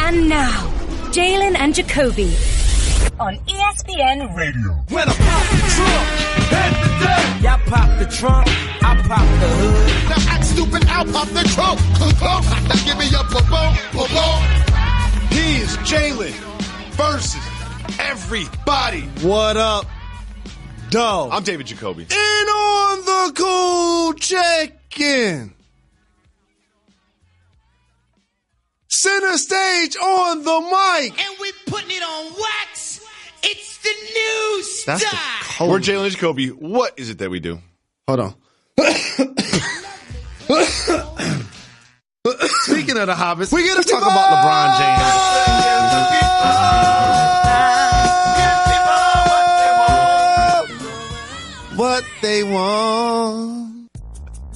And now, Jalen and Jacoby on ESPN Radio. When I pop the trunk, head to death. Y'all pop the trunk, I pop the hood. Now act stupid, I'll pop the trunk. Now give me your boom. He is Jalen versus everybody. What up, Doe? I'm David Jacoby. And on the cool check-in. Center stage on the mic. And we putting it on wax. It's the new style. That's the cold. We're Jalen and Jacoby. What is it that we do? Hold on. Speaking of the Hobbits, we got to talk about LeBron James. What they want.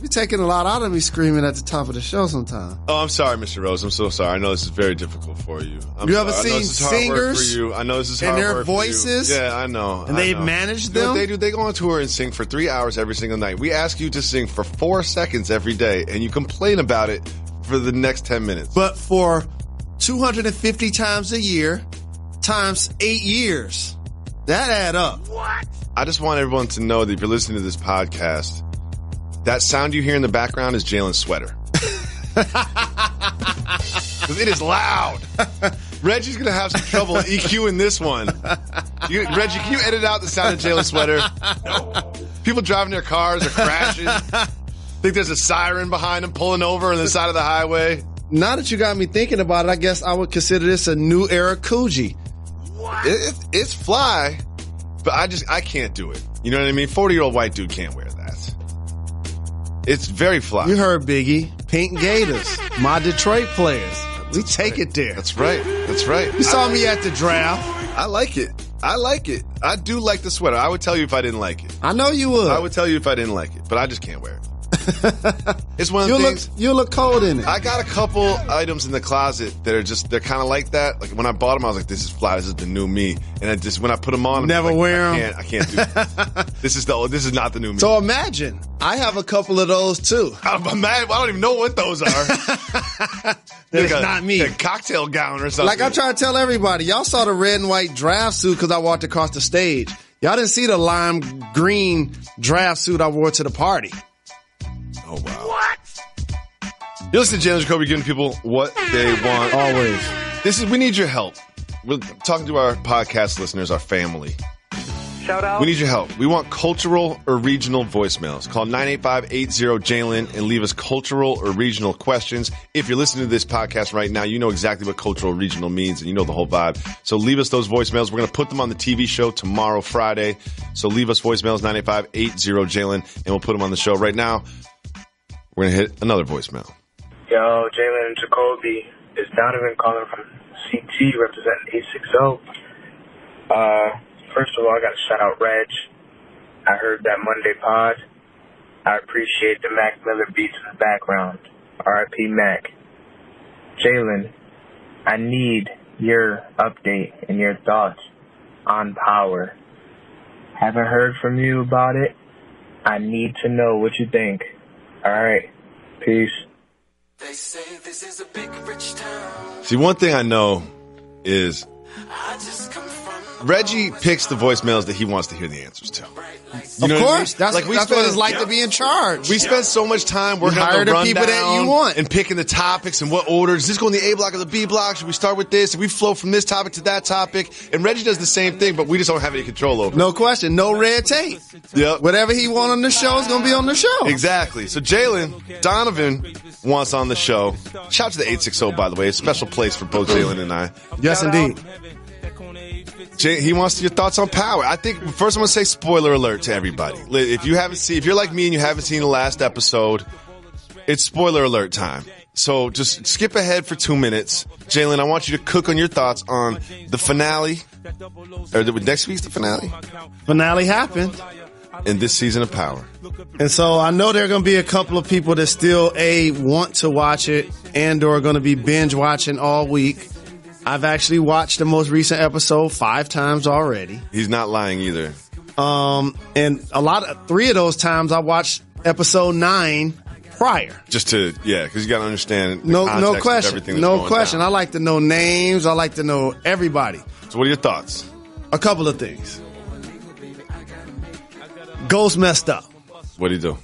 You're taking a lot out of me screaming at the top of the show sometimes. Oh, I'm sorry, Mr. Rose. I'm so sorry. I know this is very difficult for you. You ever seen singers I know this is hard and their work voices? For you. Yeah, I know. And they manage them? You know what they do? They go on tour and sing for 3 hours every single night. We ask you to sing for 4 seconds every day, and you complain about it for the next 10 minutes. But for 250 times a year, times 8 years, that add up. What? I just want everyone to know that if you're listening to this podcast, that sound you hear in the background is Jalen's sweater. Because it is loud. Reggie's going to have some trouble EQing this one. Reggie, can you edit out the sound of Jalen's sweater? No. People driving their cars are crashing. Think there's a siren behind them pulling over on the side of the highway. Now that you got me thinking about it, I guess I would consider this a new era Coogee. What? It's fly, but I can't do it. You know what I mean? 40-year-old white dude can't wear that. It's very fly. You heard Biggie. Pink Gators. My Detroit players. We take it there. That's right. That's right. You saw me at the draft. I like it. I do like the sweater. I would tell you if I didn't like it. I know you would. I would tell you if I didn't like it, but I just can't wear it. It's one of the things. You look cold in it. I got a couple items in the closet that are they're kind of like that. Like when I bought them, I was like, this is fly. This is the new me. And when I put them on, never wear them. I can't do that. This is not the new me. So imagine, I have a couple of those too. I don't even know what those are. It's not me. A cocktail gown or something. Like I try to tell everybody, y'all saw the red and white draft suit because I walked across the stage. Y'all didn't see the lime green draft suit I wore to the party. Oh, wow. What? You listen to Jalen and Jacoby giving people what they want. Always. We need your help. We're talking to our podcast listeners, our family. Shout out. We need your help. We want cultural or regional voicemails. Call 985-80-JALEN and leave us cultural or regional questions. If you're listening to this podcast right now, you know exactly what cultural or regional means, and you know the whole vibe. So leave us those voicemails. We're going to put them on the TV show tomorrow, Friday. So leave us voicemails, 985-80-JALEN, and we'll put them on the show right now. We're going to hit another voicemail. Yo, Jalen and Jacoby. It's Donovan calling from CT representing 860. First of all, I got to shout out Reg. I heard that Monday pod. I appreciate the Mac Miller beats in the background. R.I.P. Mac. Jalen, I need your update and your thoughts on Power. Haven't heard from you about it. I need to know what you think. All right. Peace. They say this is a big rich town. See, one thing I know is I just come from Reggie picks the voicemails that he wants to hear the answers to. Of course. That's what it's like to be in charge. We spend so much time working on the people that you want and picking the topics and what order. Does this go in the A block or the B block? Should we start with this? And we flow from this topic to that topic. And Reggie does the same thing, but we just don't have any control over it. No question. No red tape. Yep. Whatever he wants on the show is going to be on the show. Exactly. So Jalen, Donovan wants on the show. Shout out to the 860, by the way. A special place for both Jalen and I. Yes, indeed. He wants your thoughts on Power. I think first I'm going to say spoiler alert to everybody. If you're like me and you haven't seen the last episode, it's spoiler alert time. So just skip ahead for 2 minutes. Jalen, I want you to cook on your thoughts on the finale. Or next week's the finale? Finale happened. In this season of Power. And so I know there are going to be a couple of people that still, want to watch it and or are going to be binge watching all week. I've actually watched the most recent episode 5 times already. He's not lying either. And 3 of those times I watched episode 9 prior. Just to, because you got to understand the No context of question. everything that's No going question. down. I like to know names. I like to know everybody. So what are your thoughts? A couple of things. Ghost messed up. What do you do?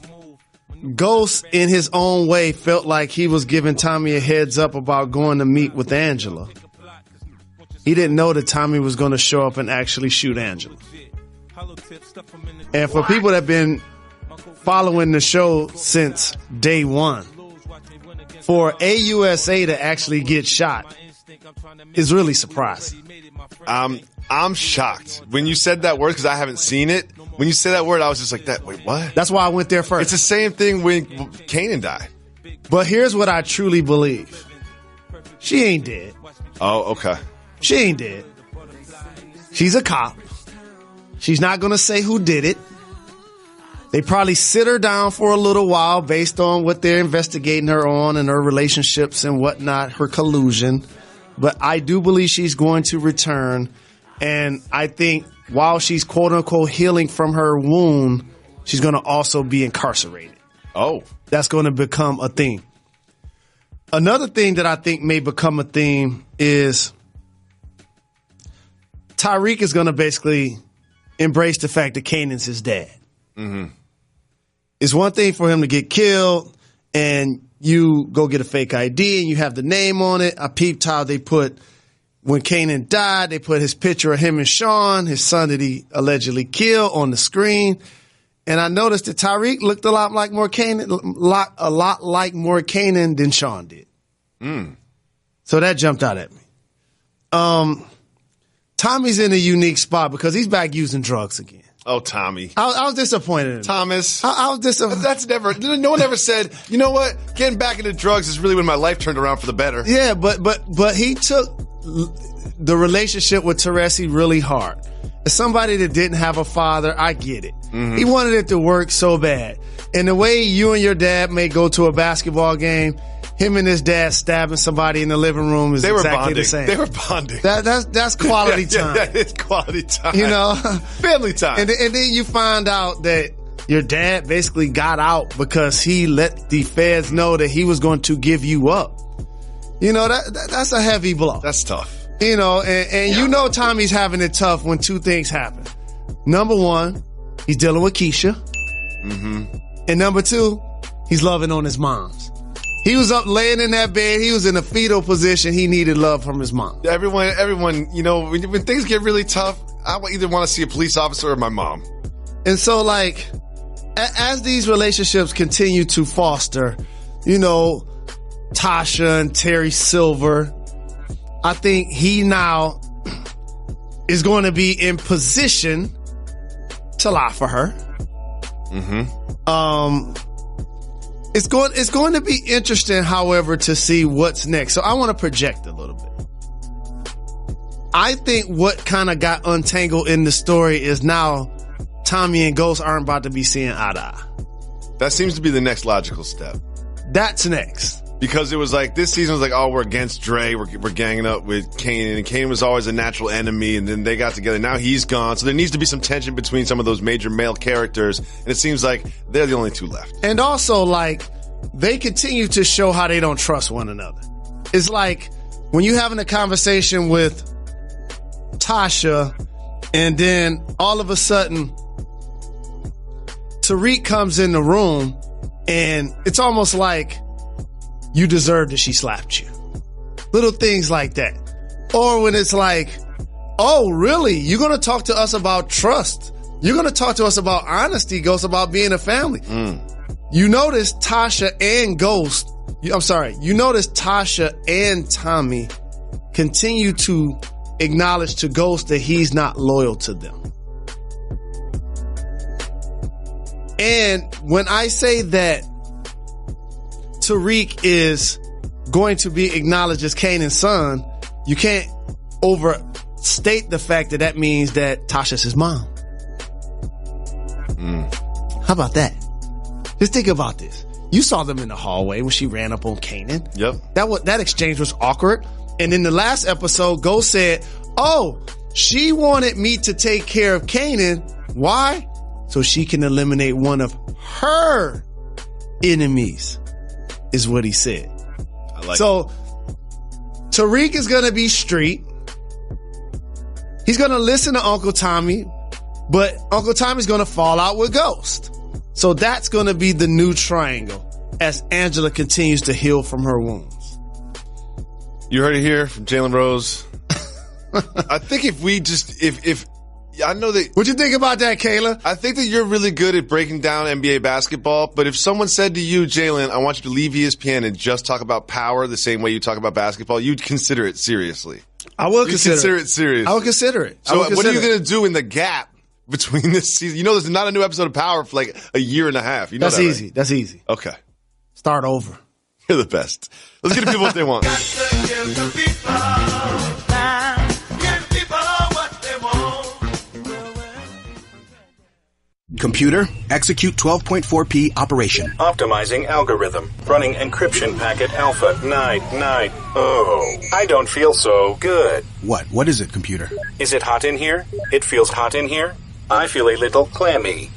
Ghost, in his own way, felt like he was giving Tommy a heads up about going to meet with Angela. He didn't know that Tommy was going to show up and actually shoot Angela. And for people that have been following the show since day one, for AUSA to actually get shot is really surprising. I'm shocked. When you said that word, because I haven't seen it, when you said that word, I was just like, wait, what? That's why I went there first. It's the same thing when Kanan died. But here's what I truly believe. She ain't dead. Oh, okay. She ain't dead. She's a cop. She's not going to say who did it. They probably sit her down for a little while based on what they're investigating her on and her relationships and whatnot, her collusion. But I do believe she's going to return. And I think while she's quote unquote healing from her wound, she's going to also be incarcerated. Oh. That's going to become a theme. Another thing that I think may become a theme is Tariq is going to basically embrace the fact that Kanan's his dad. Mm-hmm. It's one thing for him to get killed and you go get a fake ID and you have the name on it. I peeped how they put, when Kanan died, they put his picture of him and Sean, his son that he allegedly killed, on the screen. And I noticed that Tariq looked a lot like more Kanan than Sean did. So that jumped out at me. Tommy's in a unique spot because he's back using drugs again. Oh, Tommy. I was disappointed in him. Thomas. I was disappointed. That's never, no one ever said, you know what? Getting back into drugs is really when my life turned around for the better. Yeah, but he took the relationship with Teresi really hard. As somebody that didn't have a father, I get it. Mm-hmm. He wanted it to work so bad. And the way you and your dad may go to a basketball game, him and his dad stabbing somebody in the living room is exactly the same. They were bonding. That's quality time. Yeah, that is quality time. You know? Family time. And then you find out that your dad basically got out because he let the feds know that he was going to give you up. You know, that's a heavy blow. That's tough. You know, and you know Tommy's having it tough when two things happen. Number one, he's dealing with Keisha. Mm-hmm. And number two, he's loving on his moms. He was up laying in that bed. He was in a fetal position. He needed love from his mom. Everyone, you know, when things get really tough, I either want to see a police officer or my mom. And so, like, as these relationships continue to foster, you know, Tasha and Terry Silver, I think he now is going to be in position to lie for her. Mm-hmm. It's going to be interesting, however, to see what's next. So I want to project a little bit. I think what kind of got untangled in the story is now Tommy and Ghost aren't about to be seeing eye to eye. That seems to be the next logical step. That's next. Because it was like, this season was like, oh, we're against Dre. We're ganging up with Kanan. And Kanan was always a natural enemy. And then they got together. Now he's gone. So there needs to be some tension between some of those major male characters. And it seems like they're the only two left. And also, like, they continue to show how they don't trust one another. It's like when you're having a conversation with Tasha and then all of a sudden Tariq comes in the room and it's almost like you deserve that she slapped you. Little things like that. Or when it's like, oh, really? You're going to talk to us about trust. You're going to talk to us about honesty, Ghost, about being a family. You notice Tasha and Ghost, you notice Tasha and Tommy continue to acknowledge to Ghost that he's not loyal to them. And when I say that Tariq is going to be acknowledged as Kanan's son, you can't overstate the fact that that means that Tasha's his mom. How about that? Just think about this. You saw them in the hallway when she ran up on Kanan. Yep. That exchange was awkward. And in the last episode, Ghost said, oh, she wanted me to take care of Kanan. Why? So she can eliminate one of her enemies. is what he said. I like So Tariq is going to be street. He's going to listen to Uncle Tommy, but Uncle Tommy's going to fall out with Ghost. So that's going to be the new triangle as Angela continues to heal from her wounds. You heard it here from Jalen Rose. I think if we just, if I know that. What you think about that, Kayla? I think that you're really good at breaking down NBA basketball, but if someone said to you, Jalen, I want you to leave ESPN and just talk about power the same way you talk about basketball, you'd consider it seriously. I will consider it seriously. I will consider it. So what are you going to do in the gap between this season? You know, there's not a new episode of Power for like a year and a half. You know That's that, easy. Right? That's easy. Okay. Start over. You're the best. Let's give the people what they want. Computer, execute 12.4p operation. Optimizing algorithm. Running encryption packet alpha 990. Oh, I don't feel so good. What is it, computer? Is it hot in here? It feels hot in here. I feel a little clammy.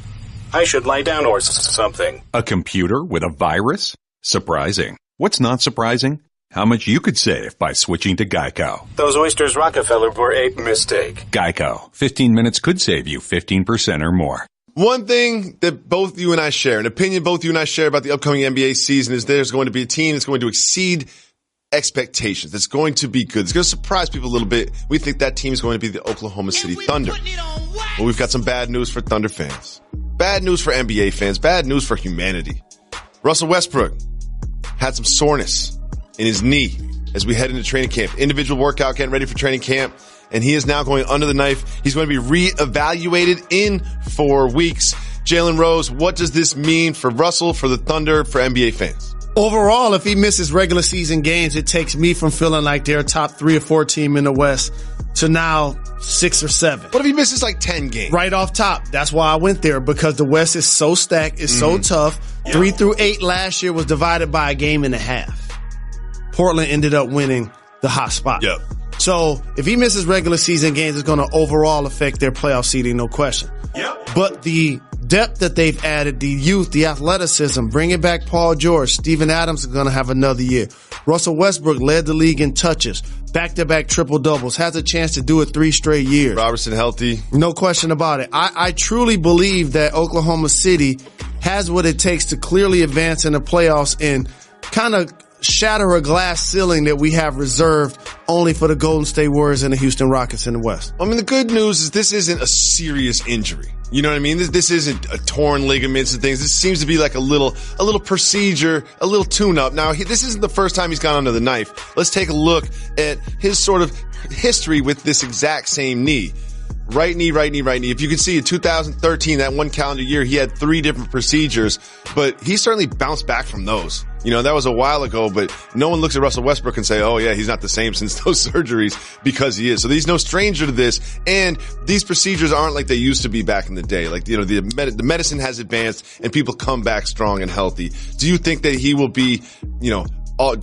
I should lie down or something. A computer with a virus? Surprising. What's not surprising? How much you could save by switching to Geico. Those oysters Rockefeller were a mistake. Geico. 15 minutes could save you 15% or more. One thing that both you and I share, an opinion both you and I share about the upcoming NBA season is there's going to be a team that's going to exceed expectations. That's going to be good. It's going to surprise people a little bit. We think that team is going to be the Oklahoma City Thunder. Well, we've got some bad news for Thunder fans. Bad news for NBA fans. Bad news for humanity. Russell Westbrook had some soreness in his knee as we head into training camp. Individual workout, getting ready for training camp. And he is now going under the knife. He's going to be reevaluated in 4 weeks. Jalen Rose, what does this mean for Russell, for the Thunder, for NBA fans? Overall, if he misses regular season games, it takes me from feeling like they're a top 3 or 4 team in the West to now 6 or 7. What if he misses like 10 games? Right off top. That's why I went there, because the West is so stacked. It's so tough. 3 through 8 last year was divided by a game and a half. Portland ended up winning the hot spot. Yep. So if he misses regular season games, it's going to overall affect their playoff seeding, no question. Yep. But the depth that they've added, the youth, the athleticism, bringing back Paul George, Steven Adams is going to have another year. Russell Westbrook led the league in touches, back-to-back triple-doubles, has a chance to do it 3 straight years. Robertson healthy. No question about it. I truly believe that Oklahoma City has what it takes to clearly advance in the playoffs and kind of shatter a glass ceiling that we have reserved only for the Golden State Warriors and the Houston Rockets in the West. I mean, the good news is this isn't a serious injury. You know what I mean? This isn't a torn ligaments and things. This seems to be like a little procedure, a little tune-up. Now, this isn't the first time he's gone under the knife. Let's take a look at his sort of history with this exact same knee. Right knee, right knee, right knee. If you can see in 2013, that one calendar year, he had 3 different procedures, but he certainly bounced back from those. You know, that was a while ago, but no one looks at Russell Westbrook and say, oh yeah, he's not the same since those surgeries, because he is. So he's no stranger to this. And these procedures aren't like they used to be back in the day. Like, you know, the medicine has advanced and people come back strong and healthy. Do you think that he will be, you know,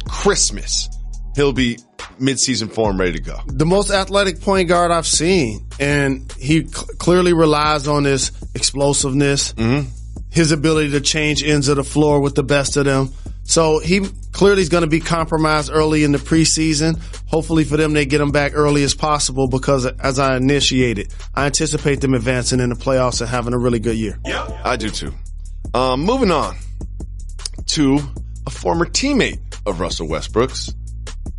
Christmas, he'll be mid-season form ready to go? The most athletic point guard I've seen, and he clearly relies on his explosiveness, his ability to change ends of the floor with the best of them. So he clearly is going to be compromised early in the preseason. Hopefully for them, they get him back early as possible, because as I initiated, I anticipate them advancing in the playoffs and having a really good year. Yep. I do too. Moving on to a former teammate of Russell Westbrook's,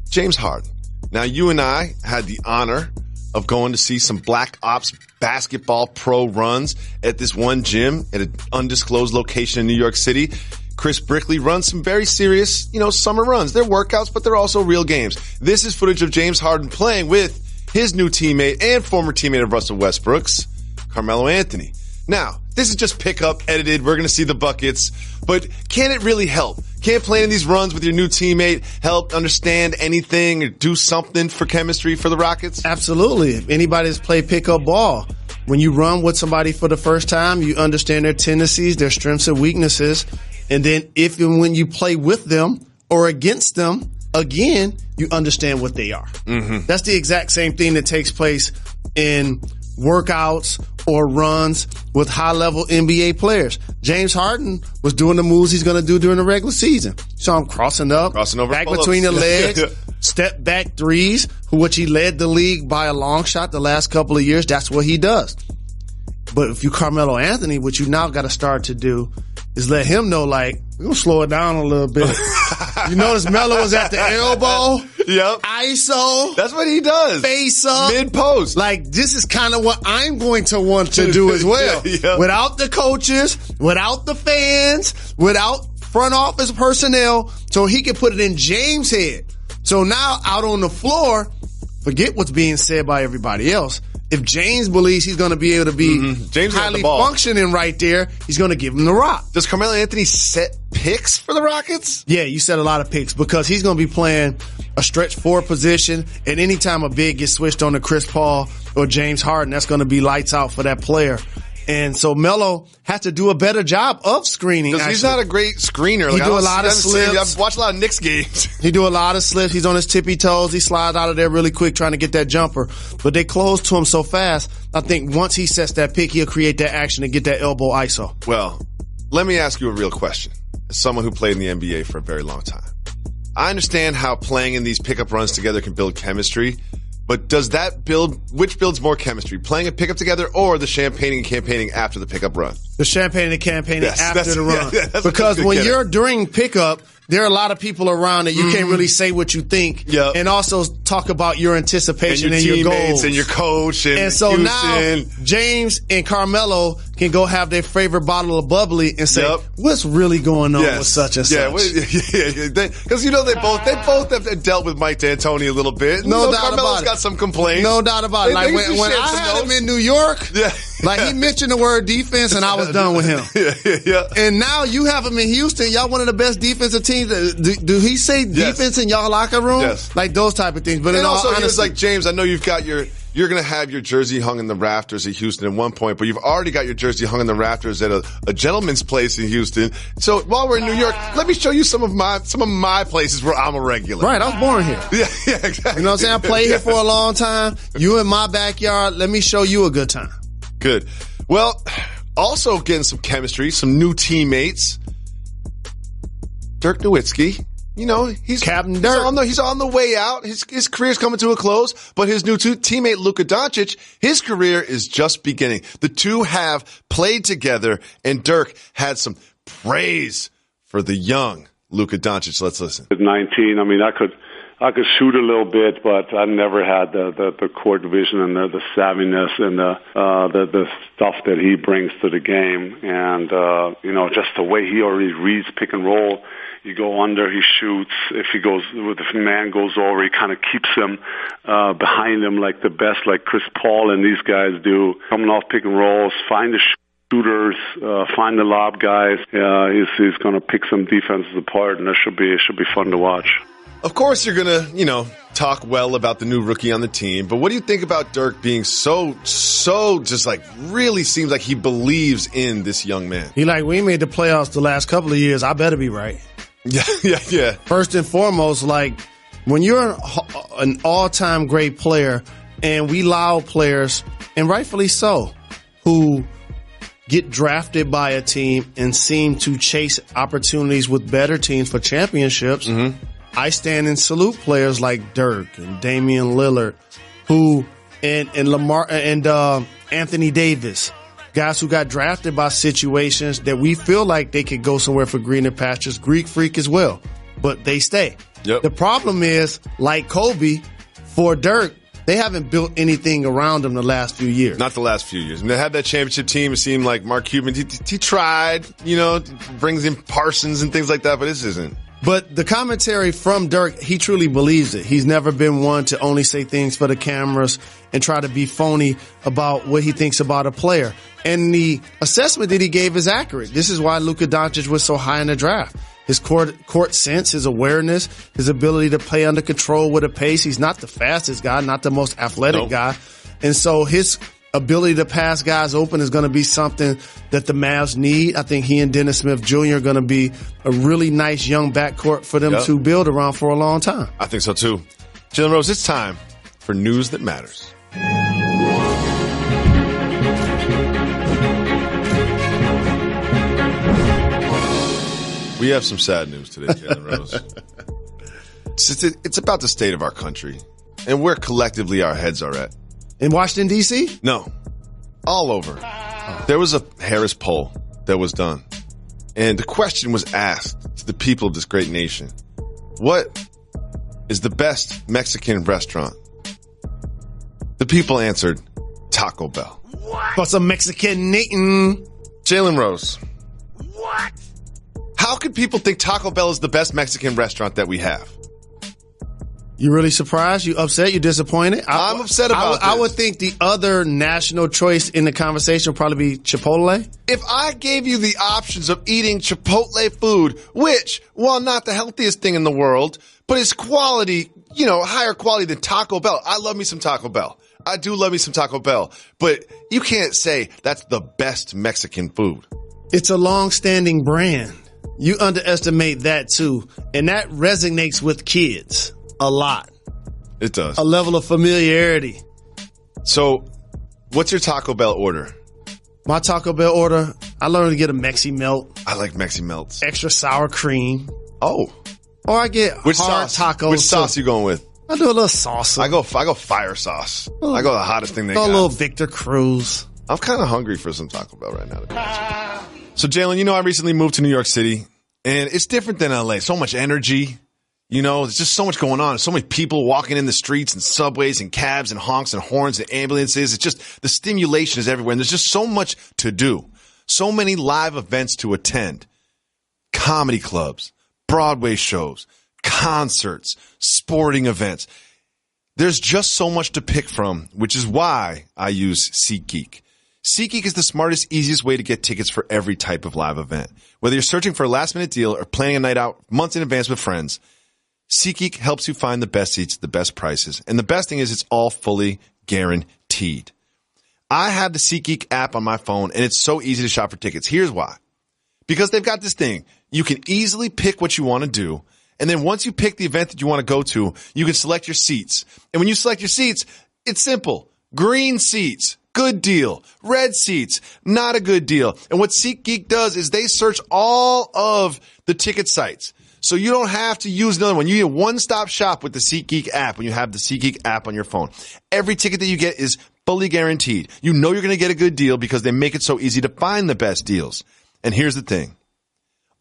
James Harden. Now, you and I had the honor of going to see some Black Ops basketball pro runs at this one gym at an undisclosed location in New York City. Chris Brickley runs some very serious, you know, summer runs. They're workouts, but they're also real games. This is footage of James Harden playing with his new teammate and former teammate of Russell Westbrook's, Carmelo Anthony. Now, this is just pickup, edited. We're going to see the buckets. But can it really help? Can't playing these runs with your new teammate help understand anything or do something for chemistry for the Rockets? Absolutely. If anybody that's played pickup ball, when you run with somebody for the first time, you understand their tendencies, their strengths and weaknesses. And then if and when you play with them or against them, again, you understand what they are. That's the exact same thing that takes place in workouts or runs with high-level NBA players. James Harden was doing the moves he's going to do during the regular season. So I'm crossing over back between the legs, step back threes, which he led the league by a long shot the last couple of years. That's what he does. But if you Carmelo Anthony, what you now got to start to do is let him know, like, we're going to slow it down a little bit. You notice Melo was at the elbow. Yep. ISO. That's what he does. Face up. Mid-post. Like, this is kind of what I'm going to want to do as well. Yeah. Without the coaches, without the fans, without front office personnel, so he can put it in James' head. So now, out on the floor, forget what's being said by everybody else. If James believes he's going to be able to be highly functioning right there, he's going to give him the rock. Does Carmelo Anthony set picks for the Rockets? Yeah, you set a lot of picks because he's going to be playing a stretch forward position, and anytime a big gets switched on to Chris Paul or James Harden, that's going to be lights out for that player. And so Melo has to do a better job of screening. Because he's not a great screener. He do a lot of slips. I've watched a lot of Knicks games. He do a lot of slips. He's on his tippy toes. He slides out of there really quick trying to get that jumper. But they close to him so fast, I think once he sets that pick, he'll create that action and get that elbow ISO. Well, let me ask you a real question. As someone who played in the NBA for a very long time, I understand how playing in these pickup runs together can build chemistry. But does that which builds more chemistry? Playing a pickup together or the champagning and campaigning after the pickup run? The champagne and campaigning after the run. Yeah, because when you're during pickup, there are a lot of people around that you can't really say what you think. Yep. And also talk about your anticipation and your your teammates goals. And your coach. And so Houston. now James and Carmelo can go have their favorite bottle of bubbly and say, what's really going on with such and such? Because they both have dealt with Mike D'Antoni a little bit. No doubt Carmelo's about it. got some complaints. No doubt about it. Like when I had him in New York, like he mentioned the word defense and I was done with him. And now you have him in Houston. Y'all one of the best defensive teams. Do he say defense in y'all locker room? Yes. Like those type of things. But and in all also, honesty, he was like, James, I know you're going to have your jersey hung in the rafters at Houston at one point, but you've already got your jersey hung in the rafters at a gentleman's place in Houston. So while we're in New York, let me show you some of my places where I'm a regular. Right, I was born here. Yeah, exactly. You know what I'm saying? I played here for a long time. You in my backyard. Let me show you a good time. Good. Well, also getting some chemistry, some new teammates. Dirk Nowitzki. You know, he's Captain Dirk. He's on the way out. His career's coming to a close, but his new teammate Luka Doncic, his career is just beginning. The two have played together, and Dirk had some praise for the young Luka Doncic. Let's listen. At 19, I mean, I could shoot a little bit, but I never had the court vision and the savviness and the stuff that he brings to the game, and just the way he already reads pick and roll. You go under, he shoots. If a man goes over, he kind of keeps him behind him like the best, like Chris Paul and these guys do. Coming off pick and rolls, find the shooters, find the lob guys. He's going to pick some defenses apart, and it should be fun to watch. Of course, you're going to, talk well about the new rookie on the team, but what do you think about Dirk being so just like really seems like he believes in this young man? We made the playoffs the last couple of years. I better be right. Yeah. First and foremost, like when you're an all-time great player, and we allow players, and rightfully so, who get drafted by a team and seem to chase opportunities with better teams for championships. Mm-hmm. I stand and salute players like Dirk and Damian Lillard, who and Lamar and Anthony Davis. Guys who got drafted by situations that we feel like they could go somewhere for greener pastures. Greek freak as well, but they stay. Yep. The problem is, like Kobe, for Dirk, they haven't built anything around him the last few years. Not the last few years. And they had that championship team. It seemed like Mark Cuban, he tried, brings in Parsons and things like that, but this isn't. But the commentary from Dirk, he truly believes it. He's never been one to only say things for the cameras and try to be phony about what he thinks about a player. And the assessment that he gave is accurate. This is why Luka Doncic was so high in the draft. His court sense, his awareness, his ability to play under control with a pace. He's not the fastest guy, not the most athletic guy. And so his ability to pass guys open is going to be something that the Mavs need. I think he and Dennis Smith Jr. are going to be a really nice young backcourt for them to build around for a long time. I think so too. Jalen Rose, it's time for News That Matters. We have some sad news today, Jalen Rose. It's about the state of our country and where collectively our heads are at. In Washington, D.C.? No. All over. There was a Harris poll that was done. And the question was asked to the people of this great nation. What is the best Mexican restaurant? The people answered Taco Bell. For some Mexican knitting. Jalen Rose. What? How could people think Taco Bell is the best Mexican restaurant that we have? You really surprised? You upset? You disappointed? I'm upset about this. I would think the other national choice in the conversation would probably be Chipotle. If I gave you the options of eating Chipotle food, which, while not the healthiest thing in the world, but is quality, higher quality than Taco Bell. I love me some Taco Bell. I do love me some Taco Bell. But you can't say that's the best Mexican food. It's a long-standing brand. You underestimate that too. And that resonates with kids. A lot. It does. A level of familiarity. So, what's your Taco Bell order? My Taco Bell order, I learned to get a Mexi Melt. I like Mexi Melts. Extra sour cream. Oh. Or I get Which hard sauce? tacos. Which sauce you going with? I do a little salsa. I go fire sauce. I go the hottest thing they got. A little Victor Cruz. I'm kind of hungry for some Taco Bell right now, to be honest with you. So, Jalen, I recently moved to New York City, and it's different than LA. So much energy. There's just so much going on. So many people walking in the streets and subways and cabs and honks and horns and ambulances. It's just the stimulation is everywhere. And there's just so much to do. So many live events to attend. Comedy clubs, Broadway shows, concerts, sporting events. There's just so much to pick from, which is why I use SeatGeek. SeatGeek is the smartest, easiest way to get tickets for every type of live event. Whether you're searching for a last-minute deal or planning a night out months in advance with friends, SeatGeek helps you find the best seats, the best prices. And the best thing is it's all fully guaranteed. I have the SeatGeek app on my phone, and it's so easy to shop for tickets. Here's why. Because they've got this thing. You can easily pick what you want to do. And then once you pick the event that you want to go to, you can select your seats. And when you select your seats, it's simple. Green seats, good deal. Red seats, not a good deal. And what SeatGeek does is they search all of the ticket sites. So you don't have to use another one. You get a one-stop shop with the SeatGeek app when you have the SeatGeek app on your phone. Every ticket that you get is fully guaranteed. You know you're going to get a good deal because they make it so easy to find the best deals. And here's the thing.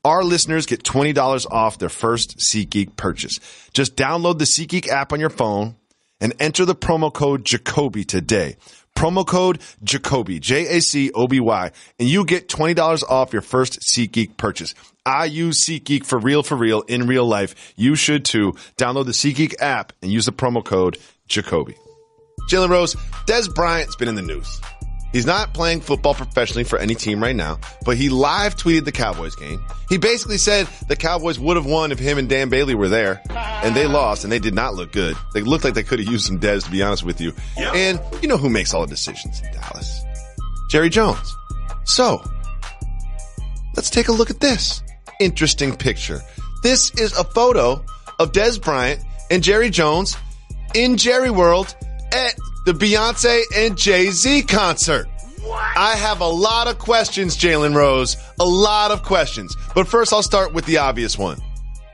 Our listeners get $20 off their first SeatGeek purchase. Just download the SeatGeek app on your phone and enter the promo code Jacoby today. Promo code Jacoby, Jacoby, and you get $20 off your first SeatGeek purchase. I use SeatGeek for real, in real life. You should too. Download the SeatGeek app and use the promo code Jacoby. Jalen Rose, Des Bryant's been in the news. He's not playing football professionally for any team right now, but he live tweeted the Cowboys game. He basically said the Cowboys would have won if him and Dan Bailey were there, and they lost, and they did not look good. They looked like they could have used some Des, to be honest with you. Yep. And you know who makes all the decisions in Dallas? Jerry Jones. So, let's take a look at this interesting picture. This is a photo of Des Bryant and Jerry Jones in Jerry World at the Beyonce and Jay-Z concert. What? I have a lot of questions, Jalen Rose. A lot of questions. But first, I'll start with the obvious one.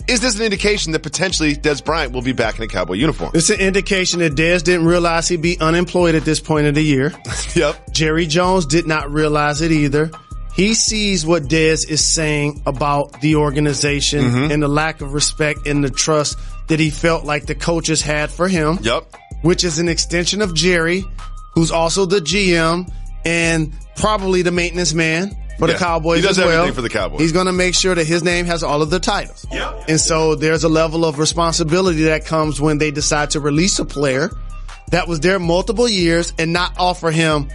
Is this an indication that potentially Des Bryant will be back in a Cowboy uniform? It's an indication that Des didn't realize he'd be unemployed at this point of the year. Yep. Jerry Jones did not realize it either. He sees what Des is saying about the organization and the lack of respect and the trust that he felt like the coaches had for him. Yep. Which is an extension of Jerry, who's also the GM and probably the maintenance man for the Cowboys as well. He does everything for the Cowboys. He's going to make sure that his name has all of the titles. Yep. And so there's a level of responsibility that comes when they decide to release a player that was there multiple years and not offer him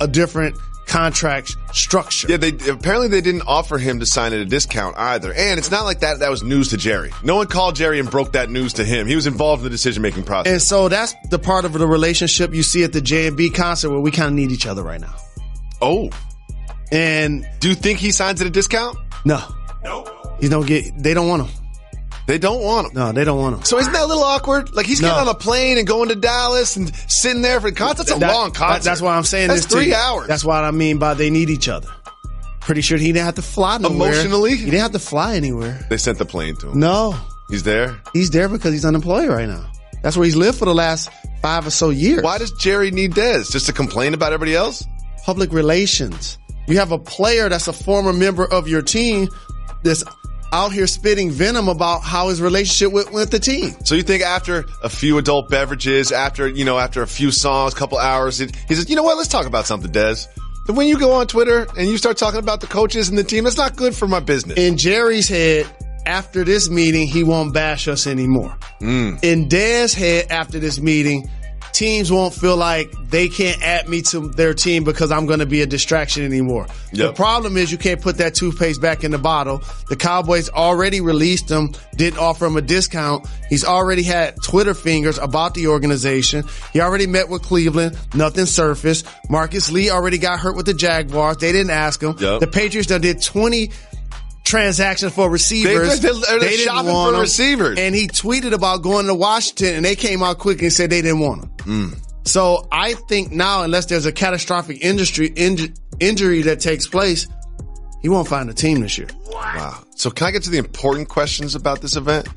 a different contract structure. Yeah, apparently they didn't offer him to sign at a discount either. And it's not like that was news to Jerry. No one called Jerry and broke that news to him. He was involved in the decision-making process. And so that's the part of the relationship you see at the J&B concert where we kind of need each other right now. Oh. And do you think he signs at a discount? No. They don't want him. They don't want him. No, they don't want him. So isn't that a little awkward? Like he's getting on a plane and going to Dallas and sitting there for the concert. That's a long concert. That's why I'm saying that's this 3 hours. That's what I mean by they need each other. Pretty sure he didn't have to fly nowhere. Emotionally? He didn't have to fly anywhere. They sent the plane to him. No. He's there? He's there because he's unemployed right now. That's where he's lived for the last 5 or so years. Why does Jerry need Dez? Just to complain about everybody else? Public relations. You have a player that's a former member of your team that's out here spitting venom about how his relationship with the team. So you think after a few adult beverages, after a few songs, couple hours, he says, you know what, let's talk about something, Dez. But when you go on Twitter and you start talking about the coaches and the team, that's not good for my business. In Jerry's head, after this meeting, he won't bash us anymore. In Dez's head, after this meeting, teams won't feel like they can't add me to their team because I'm going to be a distraction anymore. Yep. The problem is you can't put that toothpaste back in the bottle. The Cowboys already released him, didn't offer him a discount. He's already had Twitter fingers about the organization. He already met with Cleveland. Nothing surfaced. Marcus Lee already got hurt with the Jaguars. They didn't ask him. Yep. The Patriots done did 20 transactions for receivers. They're they didn't shopping want for him. Receivers. And he tweeted about going to Washington, and they came out quick and said they didn't want him. So I think now, unless there's a catastrophic injury that takes place, he won't find a team this year. Wow. So can I get to the important questions about this event?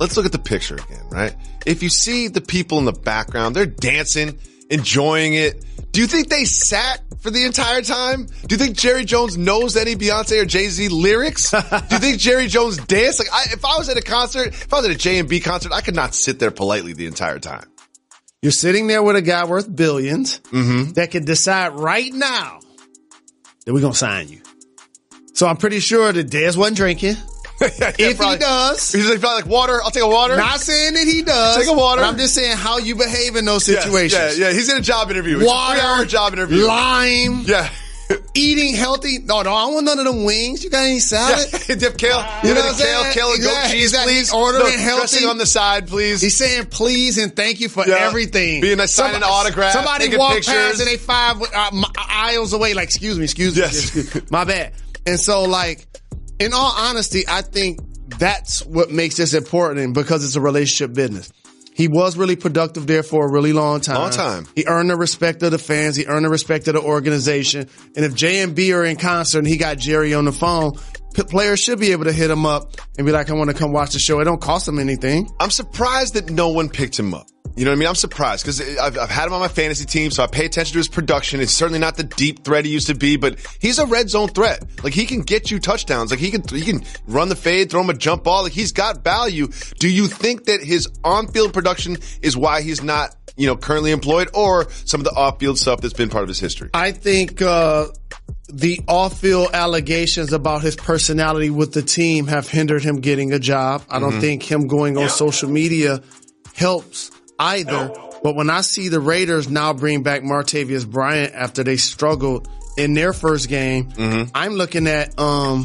Let's look at the picture again, right? If you see the people in the background, they're dancing, enjoying it. Do you think they sat for the entire time? Do you think Jerry Jones knows any Beyonce or Jay-Z lyrics? Do you think Jerry Jones danced? If I was at a concert, if I was at a J&B concert, I could not sit there politely the entire time. You're sitting there with a guy worth billions that can decide right now that we're going to sign you. So I'm pretty sure that Dez wasn't drinking. If probably, he does. He's probably like, water, I'll take a water. Not saying that he does. Take a water. But I'm just saying how you behave in those situations. Yeah. He's in a job interview. Water, it's a 3-hour job interview. Lime. Yeah. Eating healthy. No, I don't want none of them wings. You got any salad? Yeah. Dip kale. You know what I'm saying? Kale and goat cheese, please. Ordering healthy. Dressing on the side, please. He's saying please and thank you for everything. Being a signing an autograph. Somebody walk pictures. past and they 5 aisles away like, excuse me. Yes. My bad. And so, like, in all honesty, I think that's what makes this important because it's a relationship business. He was really productive there for a really long time. He earned the respect of the fans. He earned the respect of the organization. And if J&B are in concert and he got Jerry on the phone, players should be able to hit him up and be like, I want to come watch the show. It don't cost him anything. I'm surprised that no one picked him up. You know what I mean? I'm surprised because I've had him on my fantasy team, so I pay attention to his production. It's certainly not the deep threat he used to be, but he's a red zone threat. Like, he can get you touchdowns. Like, he can run the fade, throw him a jump ball. Like, he's got value. Do you think that his on-field production is why he's not, currently employed, or some of the off-field stuff that's been part of his history? I think the off-field allegations about his personality with the team have hindered him getting a job. I don't think him going on social media helps either. But when I see the Raiders now bring back Martavius Bryant after they struggled in their first game, I'm looking at a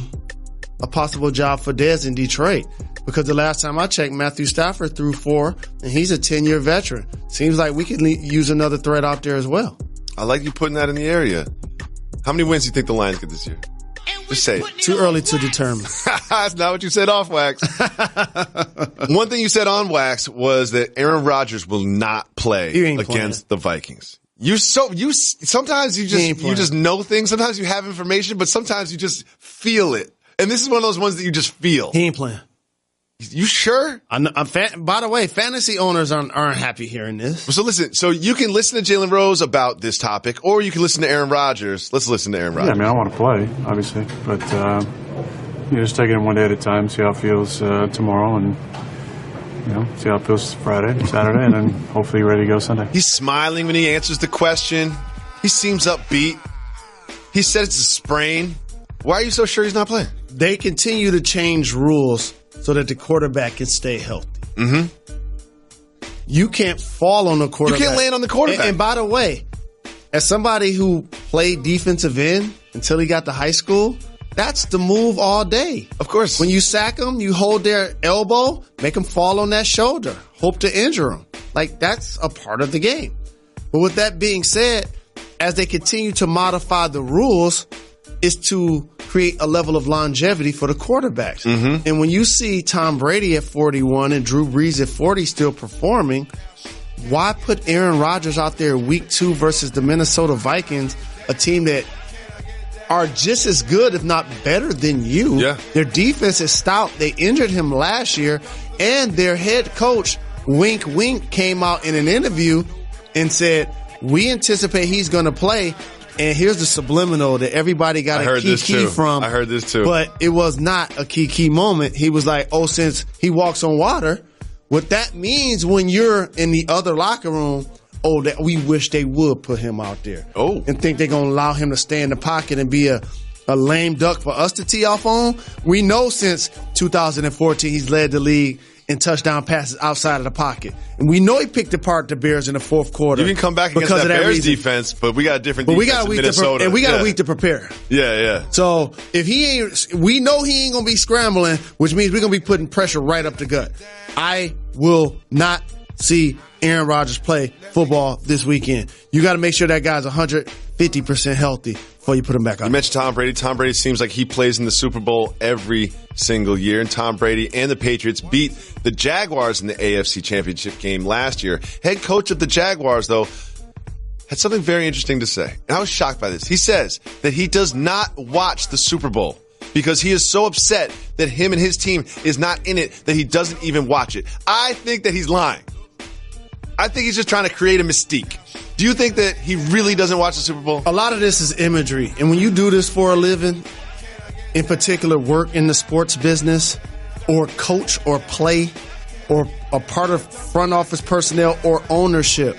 possible job for Dez in Detroit. Because the last time I checked, Matthew Stafford threw 4, and he's a 10-year veteran. Seems like we could use another threat out there as well. I like you putting that in the area. How many wins do you think the Lions get this year? Just say it. Too early to determine. That's not what you said off Wax. One thing you said on Wax was that Aaron Rodgers will not play against the Vikings. Sometimes you just know things. Sometimes you have information, but sometimes you just feel it. And this is one of those ones that you just feel. He ain't playing. You sure? By the way, fantasy owners aren't happy hearing this. So listen, you can listen to Jalen Rose about this topic, or you can listen to Aaron Rodgers. Let's listen to Aaron Rodgers. Yeah, I want to play, obviously, but just taking it one day at a time, see how it feels tomorrow, and see how it feels Friday, Saturday, and then hopefully ready to go Sunday. He's smiling when he answers the question. He seems upbeat. He said it's a sprain. Why are you so sure he's not playing? They continue to change rules so that the quarterback can stay healthy. You can't fall on the quarterback. You can't land on the quarterback. And by the way, as somebody who played defensive end until he got to high school, that's the move all day. Of course. When you sack them, you hold their elbow, make them fall on that shoulder, hope to injure them. Like, that's a part of the game. But with that being said, as they continue to modify the rules, is to create a level of longevity for the quarterbacks. And when you see Tom Brady at 41 and Drew Brees at 40 still performing, why put Aaron Rodgers out there week 2 versus the Minnesota Vikings, a team that are just as good, if not better than you. Yeah. Their defense is stout. They injured him last year, and their head coach, wink, wink, came out in an interview and said, we anticipate he's going to play. And here's the subliminal that everybody got a key from. I heard this too. But it was not a key moment. He was like, oh, since he walks on water, what that means when you're in the other locker room, oh, that we wish they would put him out there. Oh. And think they're going to allow him to stay in the pocket and be a lame duck for us to tee off on. We know since 2014 he's led the league in touchdown passes outside of the pocket. And we know he picked apart the Bears in the fourth quarter. You can come back against that Bears defense, but we got a different defense in Minnesota. And we got a week to prepare. Yeah. So if we know he ain't going to be scrambling, which means we're going to be putting pressure right up the gut. I will not see Aaron Rodgers play football this weekend. You got to make sure that guy's 150% healthy before you put him back on. You mentioned Tom Brady. Tom Brady seems like he plays in the Super Bowl every single year. And Tom Brady and the Patriots beat the Jaguars in the AFC Championship game last year. Head coach of the Jaguars, though, had something very interesting to say. And I was shocked by this. He says that he does not watch the Super Bowl because he is so upset that him and his team is not in it that he doesn't even watch it. I think that he's lying. I think he's just trying to create a mystique. Do you think that he really doesn't watch the Super Bowl? A lot of this is imagery. And when you do this for a living, in particular work in the sports business or coach or play or a part of front office personnel or ownership,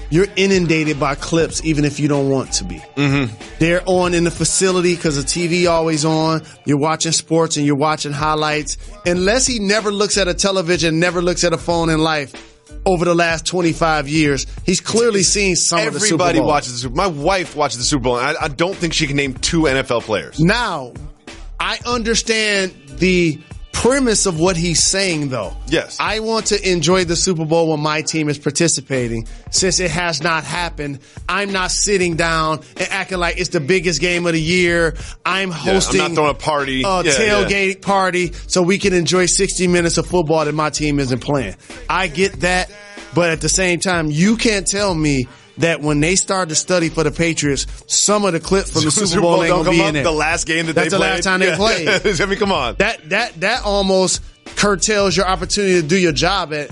you're inundated by clips even if you don't want to be. Mm-hmm. They're on in the facility because the TV always on. You're watching sports and you're watching highlights. Unless he never looks at a television, never looks at a phone in life, over the last 25 years, he's clearly seen some of the Super Bowl. Everybody watches the Super Bowl. My wife watches the Super Bowl, and I don't think she can name 2 NFL players. Now, I understand the premise of what he's saying, though. Yes. I want to enjoy the Super Bowl when my team is participating. Since it has not happened, I'm not sitting down and acting like it's the biggest game of the year. I'm hosting I'm not throwing a party. Tailgate party so we can enjoy 60 minutes of football that my team isn't playing. I get that, but at the same time, you can't tell me that when they start to study for the Patriots, some of the clips from the Super Bowl ain't gonna be in there. The last game that That's they played. That's the last time they played. I mean, come on. That almost curtails your opportunity to do your job at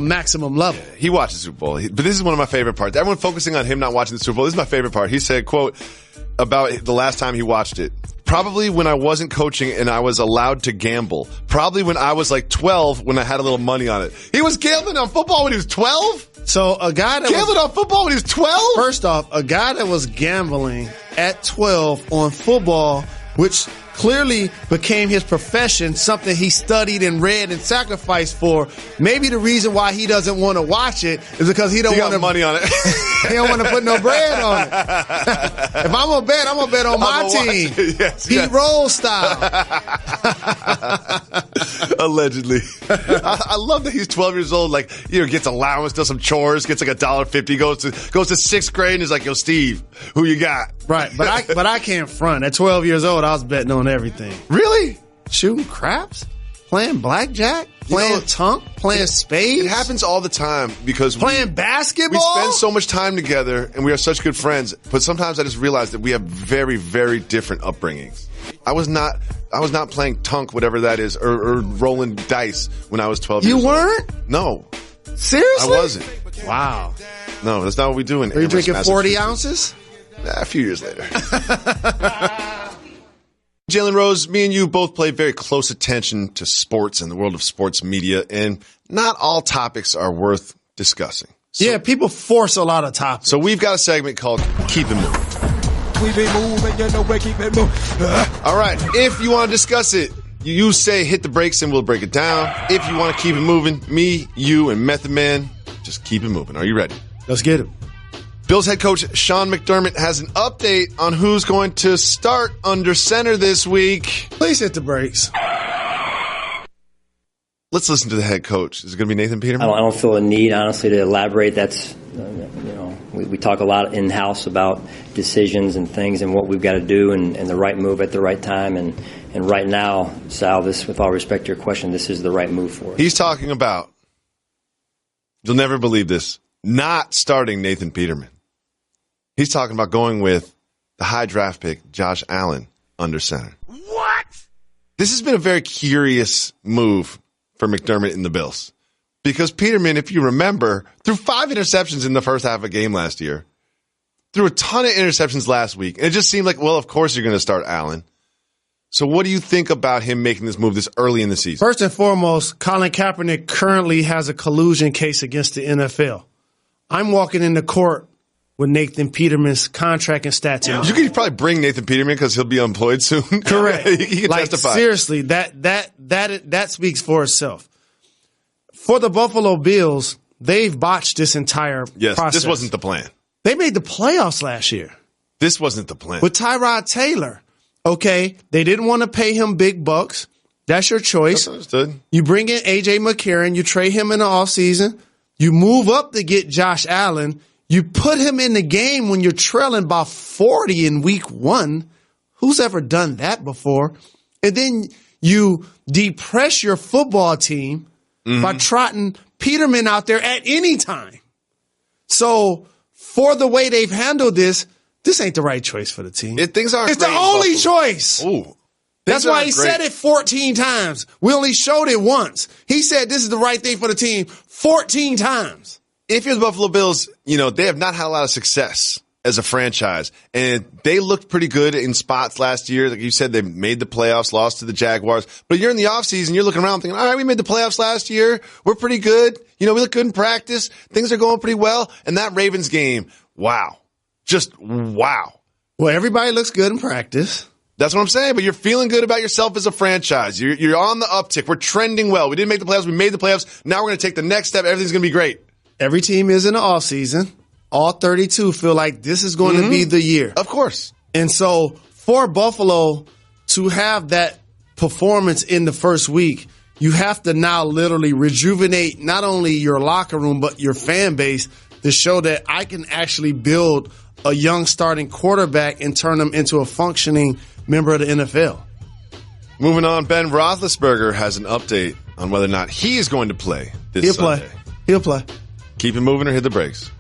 maximum level. He watched the Super Bowl, but this is one of my favorite parts. Everyone focusing on him not watching the Super Bowl. This is my favorite part. He said, quote, about the last time he watched it. Probably when I wasn't coaching and I was allowed to gamble. Probably when I was like 12 when I had a little money on it. He was gambling on football when he was 12? So a guy that gambling on football when he was 12? First off, a guy that was gambling at 12 on football, which clearly became his profession, something he studied and read and sacrificed for. Maybe the reason why he doesn't want to watch it is because he don't want to money on it. He don't want to put no bread on it. If I'm gonna bet, I'm gonna bet on my team. Pete Rose style. Allegedly. I love that he's 12 years old. Like, gets allowance, does some chores, gets like $1.50, goes to 6th grade, and is like, yo, Steve, who you got? Right, but I can't front. At 12 years old, I was betting on everything. Really? Shooting craps? Playing blackjack? Playing tunk? Playing spades? It happens all the time because playing basketball? We spend so much time together and we are such good friends. But sometimes I just realize that we have very, very different upbringings. I was not playing tunk, whatever that is, or rolling dice when I was 12 years old. You weren't? No. Seriously? I wasn't. Wow. No, that's not what we do in Are you drinking 40 ounces? A few years later. Jalen Rose, me and you both pay very close attention to sports and the world of sports media, and not all topics are worth discussing. So, people force a lot of topics. So we've got a segment called Keep It Moving. We be moving, we keep it moving. All right, if you want to discuss it, you say hit the brakes and we'll break it down. If you want to keep it moving, me, you, and Method Man, just keep it moving. Are you ready? Let's get it. Bills head coach Sean McDermott has an update on who's going to start under center this week. Please hit the brakes. Let's listen to the head coach. Is it going to be Nathan Peterman? I don't feel a need, honestly, to elaborate. That's, we talk a lot in-house about decisions and things and what we've got to do and the right move at the right time. And right now, Sal, with all respect to your question, this is the right move for us. He's talking about, you'll never believe this, not starting Nathan Peterman. He's talking about going with the high draft pick, Josh Allen, under center. What? This has been a very curious move for McDermott and the Bills. Because Peterman, if you remember, threw 5 interceptions in the first half of a game last year. Threw a ton of interceptions last week. And it just seemed like, well, of course you're going to start Allen. So what do you think about him making this move this early in the season? First and foremost, Colin Kaepernick currently has a collusion case against the NFL. I'm walking into court with Nathan Peterman's contract and stats. You could probably bring Nathan Peterman because he'll be employed soon. Correct. he can testify. Seriously, that speaks for itself. For the Buffalo Bills, they've botched this entire process. This wasn't the plan. They made the playoffs last year. This wasn't the plan. With Tyrod Taylor. Okay, they didn't want to pay him big bucks. That's your choice. That's understood. You bring in A.J. McCarron. You trade him in the offseason. You move up to get Josh Allen. You put him in the game when you're trailing by 40 in week 1. Who's ever done that before? And then you depress your football team by trotting Peterman out there at any time. So for the way they've handled this ain't the right choice for the team. Things aren't It's the only choice. Ooh. That's why he said it 14 times. We only showed it once. He said this is the right thing for the team 14 times. If you're the Buffalo Bills, they have not had a lot of success as a franchise. And they looked pretty good in spots last year. Like you said, they made the playoffs, lost to the Jaguars. But you're in the offseason, you're looking around thinking, all right, we made the playoffs last year. We're pretty good. We look good in practice. Things are going pretty well. And that Ravens game, wow. Just wow. Well, everybody looks good in practice. That's what I'm saying, but you're feeling good about yourself as a franchise. You're on the uptick. We're trending well. We didn't make the playoffs. We made the playoffs. Now we're going to take the next step. Everything's going to be great. Every team is in the offseason. All 32 feel like this is going to be the year. Of course. And so for Buffalo to have that performance in the first week, you have to now literally rejuvenate not only your locker room, but your fan base to show that I can actually build a young starting quarterback and turn them into a functioning member of the NFL. Moving on, Ben Roethlisberger has an update on whether or not he is going to play this Sunday. He'll play. Keep it moving or hit the brakes?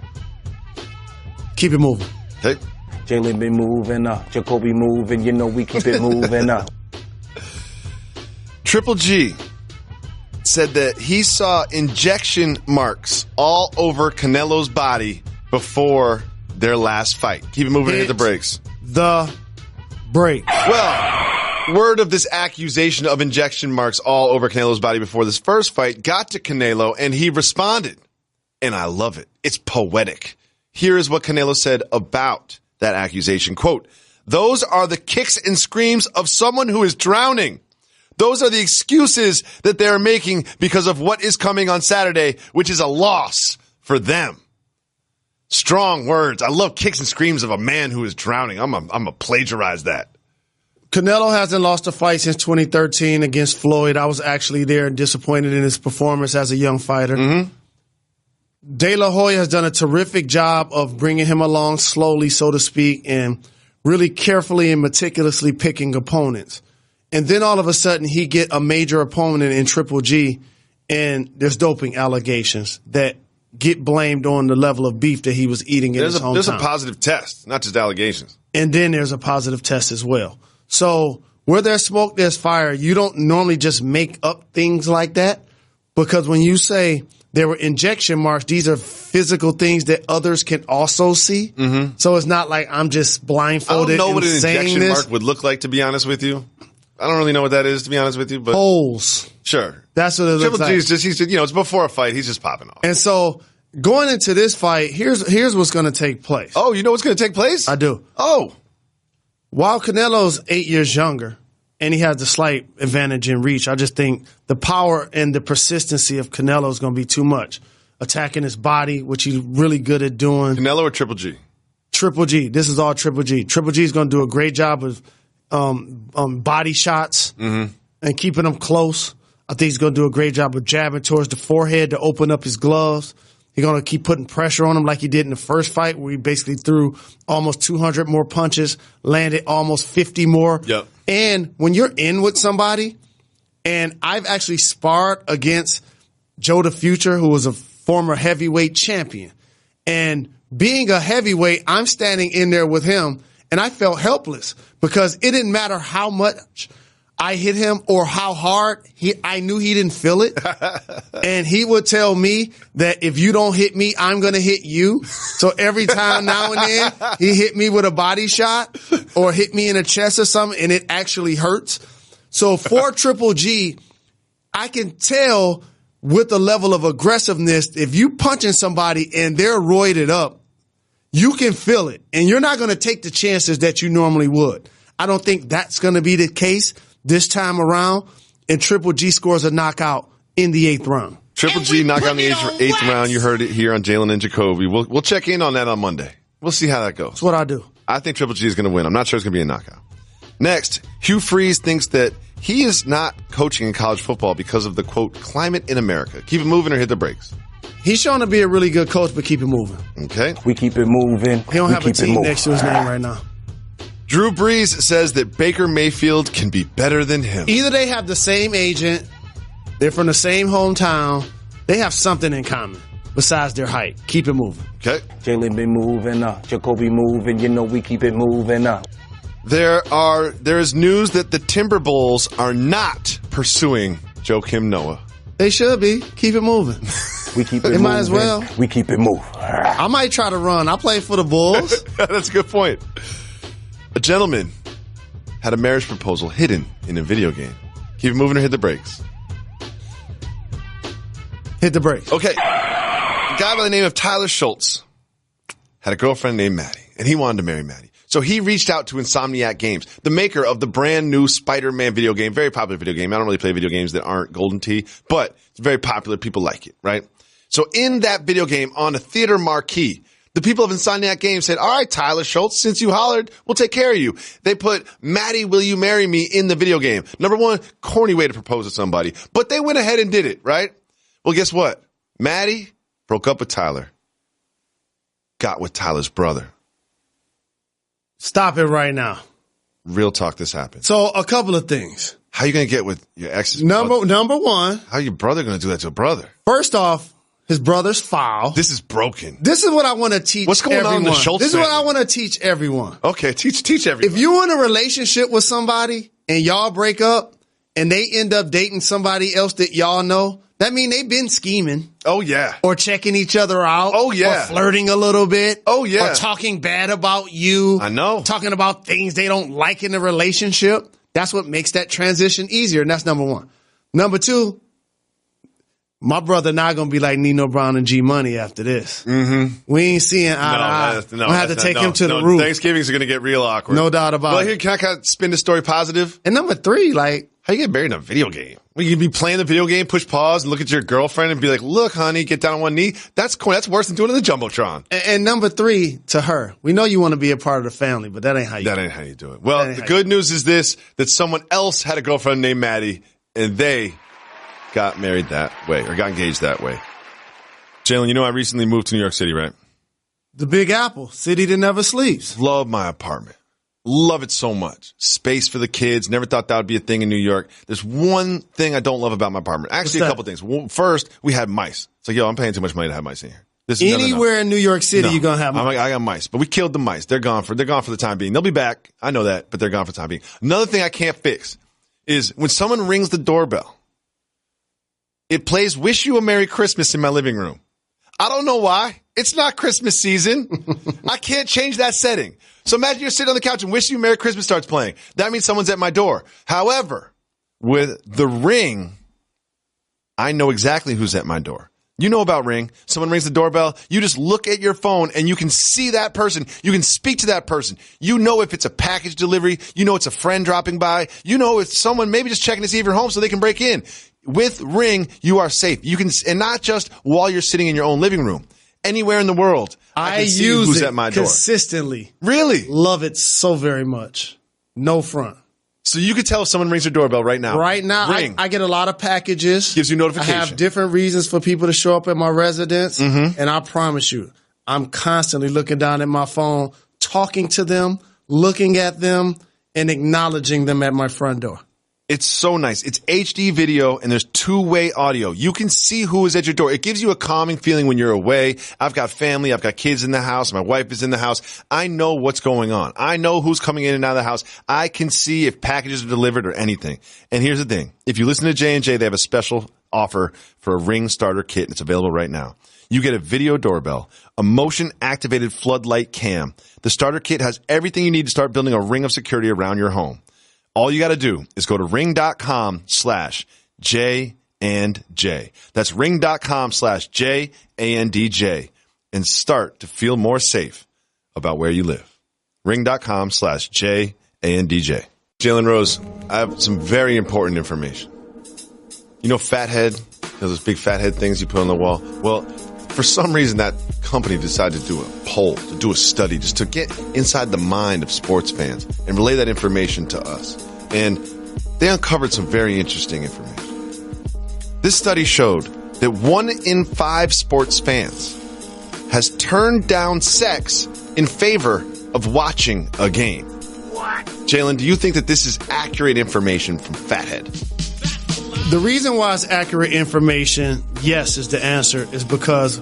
Keep it moving. Hey. Jalen been moving, Jacoby moving, we keep it moving up. Triple G said that he saw injection marks all over Canelo's body before their last fight. Keep it moving or hit the brakes? The break. Well, word of this accusation of injection marks all over Canelo's body before this first fight got to Canelo, and he responded. And I love it. It's poetic. Here is what Canelo said about that accusation. Quote, "Those are the kicks and screams of someone who is drowning. Those are the excuses that they are making because of what is coming on Saturday, which is a loss for them." Strong words. I love kicks and screams of a man who is drowning. I'm a plagiarize that. Canelo hasn't lost a fight since 2013 against Floyd. I was actually there and disappointed in his performance as a young fighter. De La Hoya has done a terrific job of bringing him along slowly, so to speak, and really carefully and meticulously picking opponents. And then all of a sudden he get a major opponent in Triple G, and there's doping allegations that get blamed on the level of beef that he was eating in his hometown. There's a positive test, not just allegations. And then there's a positive test as well. So where there's smoke, there's fire. You don't normally just make up things like that, because when you say there were injection marks, these are physical things that others can also see. So it's not like I'm just blindfolded. I don't know what an injection this. mark would look like, to be honest with you. I don't really know what that is, to be honest with you. But holes. Sure. That's what it looks Triple like. G is just, it's before a fight. He's just popping off. And so going into this fight, here's what's going to take place. Oh, you know what's going to take place? I do. Oh. While Canelo's 8 years younger, and he has the slight advantage in reach, I just think the power and the persistency of Canelo is going to be too much. Attacking his body, which he's really good at doing. Canelo or Triple G? Triple G. This is all Triple G. Triple G is going to do a great job of body shots and keeping them close. I think he's going to do a great job of jabbing towards the forehead to open up his gloves. He's going to keep putting pressure on him like he did in the first fight, where he basically threw almost 200 more punches, landed almost 50 more. Yep. And when you're in with somebody, and I've actually sparred against Joe the Future, who was a former heavyweight champion. And being a heavyweight, I'm standing in there with him, And I felt helpless because it didn't matter how much I hit him or how hard I knew he didn't feel it. And he would tell me that if you don't hit me, I'm going to hit you. So every time now and then he hit me with a body shot or hit me in the chest or something, and it actually hurts. So for Triple G, I can tell with the level of aggressiveness, if you punching somebody and they're roided up, you can feel it. And you're not going to take the chances that you normally would. I don't think that's going to be the case this time around, and Triple G scores a knockout in the 8th round. Triple G knockout in the 8th round. You heard it here on Jalen and Jacoby. We'll check in on that on Monday. We'll see how that goes. That's what I do. I think Triple G is going to win. I'm not sure it's going to be a knockout. Next, Hugh Freeze thinks that he is not coaching in college football because of the, quote, climate in America. Keep it moving or hit the brakes. He's shown to be a really good coach, but keep it moving. Okay. We keep it moving. He don't have a team next to his name right now. Drew Brees says that Baker Mayfield can be better than him. Either they have the same agent, they're from the same hometown, they have something in common besides their height. Keep it moving. Okay. Jalen been moving up. Jacoby moving. You know we keep it moving up. There is news that the Timberwolves are not pursuing Joakim Noah. They should be. Keep it moving. We keep it they moving. Might as well. We keep it moving. I might try to run. I play for the Bulls. That's a good point. A gentleman had a marriage proposal hidden in a video game. Keep it moving or hit the brakes. Hit the brakes. Okay. A guy by the name of Tyler Schultz had a girlfriend named Maddie, and he wanted to marry Maddie. So he reached out to Insomniac Games, the maker of the brand new Spider-Man video game, very popular video game. I don't really play video games that aren't Golden Tee, but it's very popular. People like it, right? So in that video game, on a theater marquee, the people of Insomniac Games said, all right, Tyler Schultz, since you hollered, we'll take care of you. They put Maddie, will you marry me in the video game. Number one, corny way to propose to somebody. But they went ahead and did it, right? Well, guess what? Maddie broke up with Tyler. Got with Tyler's brother. Stop it right now. Real talk, this happened. So a couple of things. How you going to get with your ex's brother? Number one. How your brother going to do that to a brother? First off, his brother's foul. This is broken. This is what I want to teach What's going everyone. on in the Schultz This is what family? I want to teach everyone. Okay, teach everyone. If you're in a relationship with somebody and y'all break up and they end up dating somebody else that y'all know, that means they've been scheming. Oh, yeah. Or checking each other out. Oh, yeah. Or flirting a little bit. Oh, yeah. Or talking bad about you. I know. Talking about things they don't like in the relationship. That's what makes that transition easier, and that's number one. Number two, my brother not going to be like Nino Brown and G Money after this. Mm-hmm. We ain't seeing eye to eye. No, I'm have to take him to the roof. Thanksgivings are going to get real awkward. No doubt about well, it. Here, can I kind of spin the story positive? And number three, like, how you get married in a video game? Well, you could be playing the video game, push pause, and look at your girlfriend and be like, look, honey, get down on one knee. That's cool. That's worse than doing it in the Jumbotron. And number three, to her, we know you want to be a part of the family, but that ain't how you do it. That ain't how you do it. Well, the good news is this, that someone else had a girlfriend named Maddie, and they got married that way, or got engaged that way. Jalen, you know I recently moved to New York City, right? The Big Apple, city that never sleeps. Love my apartment. Love it so much. Space for the kids. Never thought that would be a thing in New York. There's one thing I don't love about my apartment. Actually, a couple things. Well, first, we had mice. It's like, yo, I'm paying too much money to have mice in here. Anywhere in New York City, you're going to have mice. I got mice, but we killed the mice. They're gone for the time being. They'll be back. I know that, but they're gone for the time being. Another thing I can't fix is when someone rings the doorbell, it plays Wish You a Merry Christmas in my living room. I don't know why. It's not Christmas season. I can't change that setting. So imagine you're sitting on the couch and Wish You a Merry Christmas starts playing. That means someone's at my door. However, with the Ring, I know exactly who's at my door. You know about Ring. Someone rings the doorbell. You just look at your phone and you can see that person. You can speak to that person. You know if it's a package delivery. You know it's a friend dropping by. You know if someone maybe just checking to see if you're home so they can break in. With Ring, you are safe. You can, and not just while you're sitting in your own living room. Anywhere in the world, I can see use who's it at my door. consistently. Really? Love it so very much. No front. So you could tell if someone rings your doorbell right now. Right now, Ring. I get a lot of packages. Gives you notification. I have different reasons for people to show up at my residence. Mm-hmm. And I promise you, I'm constantly looking down at my phone, talking to them, looking at them, and acknowledging them at my front door. It's so nice. It's HD video and there's two-way audio. You can see who is at your door. It gives you a calming feeling when you're away. I've got family. I've got kids in the house. My wife is in the house. I know what's going on. I know who's coming in and out of the house. I can see if packages are delivered or anything. And here's the thing. If you listen to J&J, they have a special offer for a Ring starter kit, and it's available right now. You get a video doorbell, a motion-activated floodlight cam. The starter kit has everything you need to start building a ring of security around your home. All you got to do is go to ring.com/J&J. That's ring.com/J&DJ and start to feel more safe about where you live. Ring.com/J&DJ. Jalen Rose, I have some very important information. You know Fathead? Those big Fathead things you put on the wall? Well, for some reason, that company decided to do a poll, to do a study, just to get inside the mind of sports fans and relay that information to us. And they uncovered some very interesting information. This study showed that 1 in 5 sports fans has turned down sex in favor of watching a game. What? Jalen, do you think that this is accurate information from Fathead? The reason why it's accurate information, yes, is the answer, is because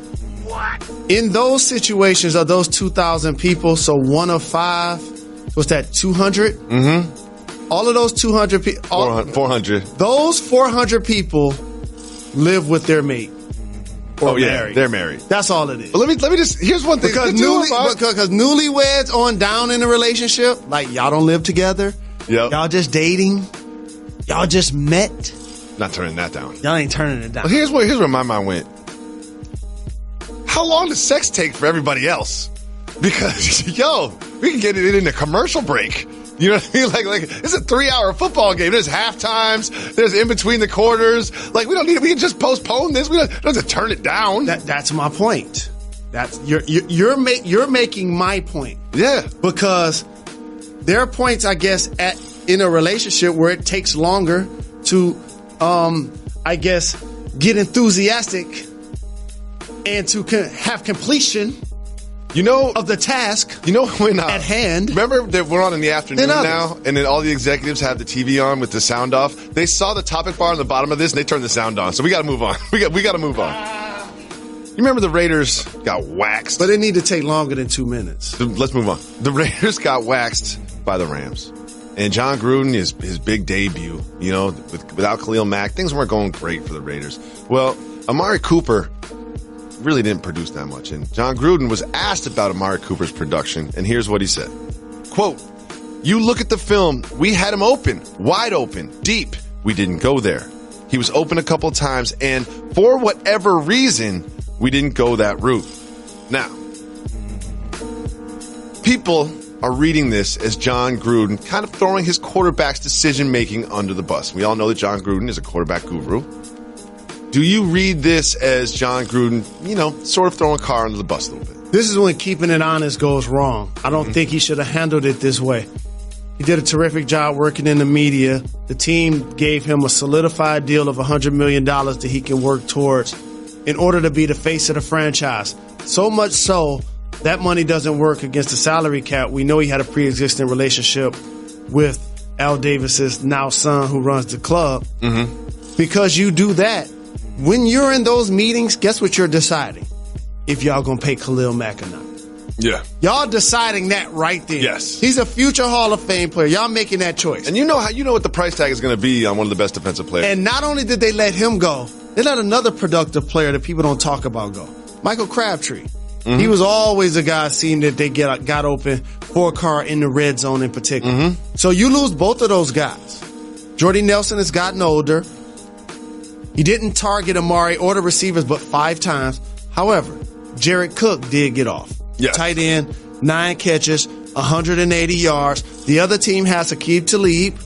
in those situations of those 2,000 people, so 1 of 5, what's that, 200? Mm-hmm. All of those 200 people, 400. Those 400 people live with their mate. Or married. They're married. That's all it is. But let me just, here's one thing. Because newlyweds on down in a relationship, like y'all don't live together. Yep. Y'all just dating. Y'all just met. Not turning that down. Y'all ain't turning it down. Well, here's where my mind went. How long does sex take for everybody else? Because, we can get it in a commercial break. You know what I mean? Like it's a 3-hour football game. There's half times. There's in between the quarters. Like we can just postpone this. We don't have to turn it down. That's my point. That's you're making my point. Yeah. Because there are points, I guess, in a relationship where it takes longer to, I guess, get enthusiastic and to have completion. Of the task, when at hand. Remember that we're on in the afternoon now, and then all the executives have the TV on with the sound off. They saw the topic bar on the bottom of this, and they turned the sound on. So we got to move on. We got to move on. You remember the Raiders got waxed, but it need to take longer than 2 minutes. Let's move on. The Raiders got waxed by the Rams, and John Gruden his big debut. Without Khalil Mack, things weren't going great for the Raiders. Well, Amari Cooper really didn't produce that much. And John Gruden was asked about Amari Cooper's production, and here's what he said. Quote, "You look at the film, we had him open, wide open, deep. We didn't go there. He was open a couple times, and for whatever reason, we didn't go that route." Now, people are reading this as John Gruden kind of throwing his quarterback's decision-making under the bus. We all know that John Gruden is a quarterback guru. Do you read this as John Gruden, sort of throwing a car under the bus a little bit? This is when keeping it honest goes wrong. I don't think he should have handled it this way. He did a terrific job working in the media. The team gave him a solidified deal of $100 million that he can work towards in order to be the face of the franchise. So much so, that money doesn't work against the salary cap. We know he had a pre-existing relationship with Al Davis's now son who runs the club. Mm-hmm. Because you do that, when you're in those meetings, guess what you're deciding? If y'all gonna pay Khalil Mack or not. Yeah. Y'all deciding that right there. Yes. He's a future Hall of Fame player. Y'all making that choice. And you know what the price tag is going to be on one of the best defensive players. And not only did they let him go, they let another productive player that people don't talk about go. Michael Crabtree. Mm-hmm. He was always a guy seen that they got open for a car in the red zone in particular. Mm-hmm. So you lose both of those guys. Jordy Nelson has gotten older. He didn't target Amari or the receivers but 5 times. However, Jared Cook did get off. Yes. Tight end, 9 catches, 180 yards. The other team has Aqib Talib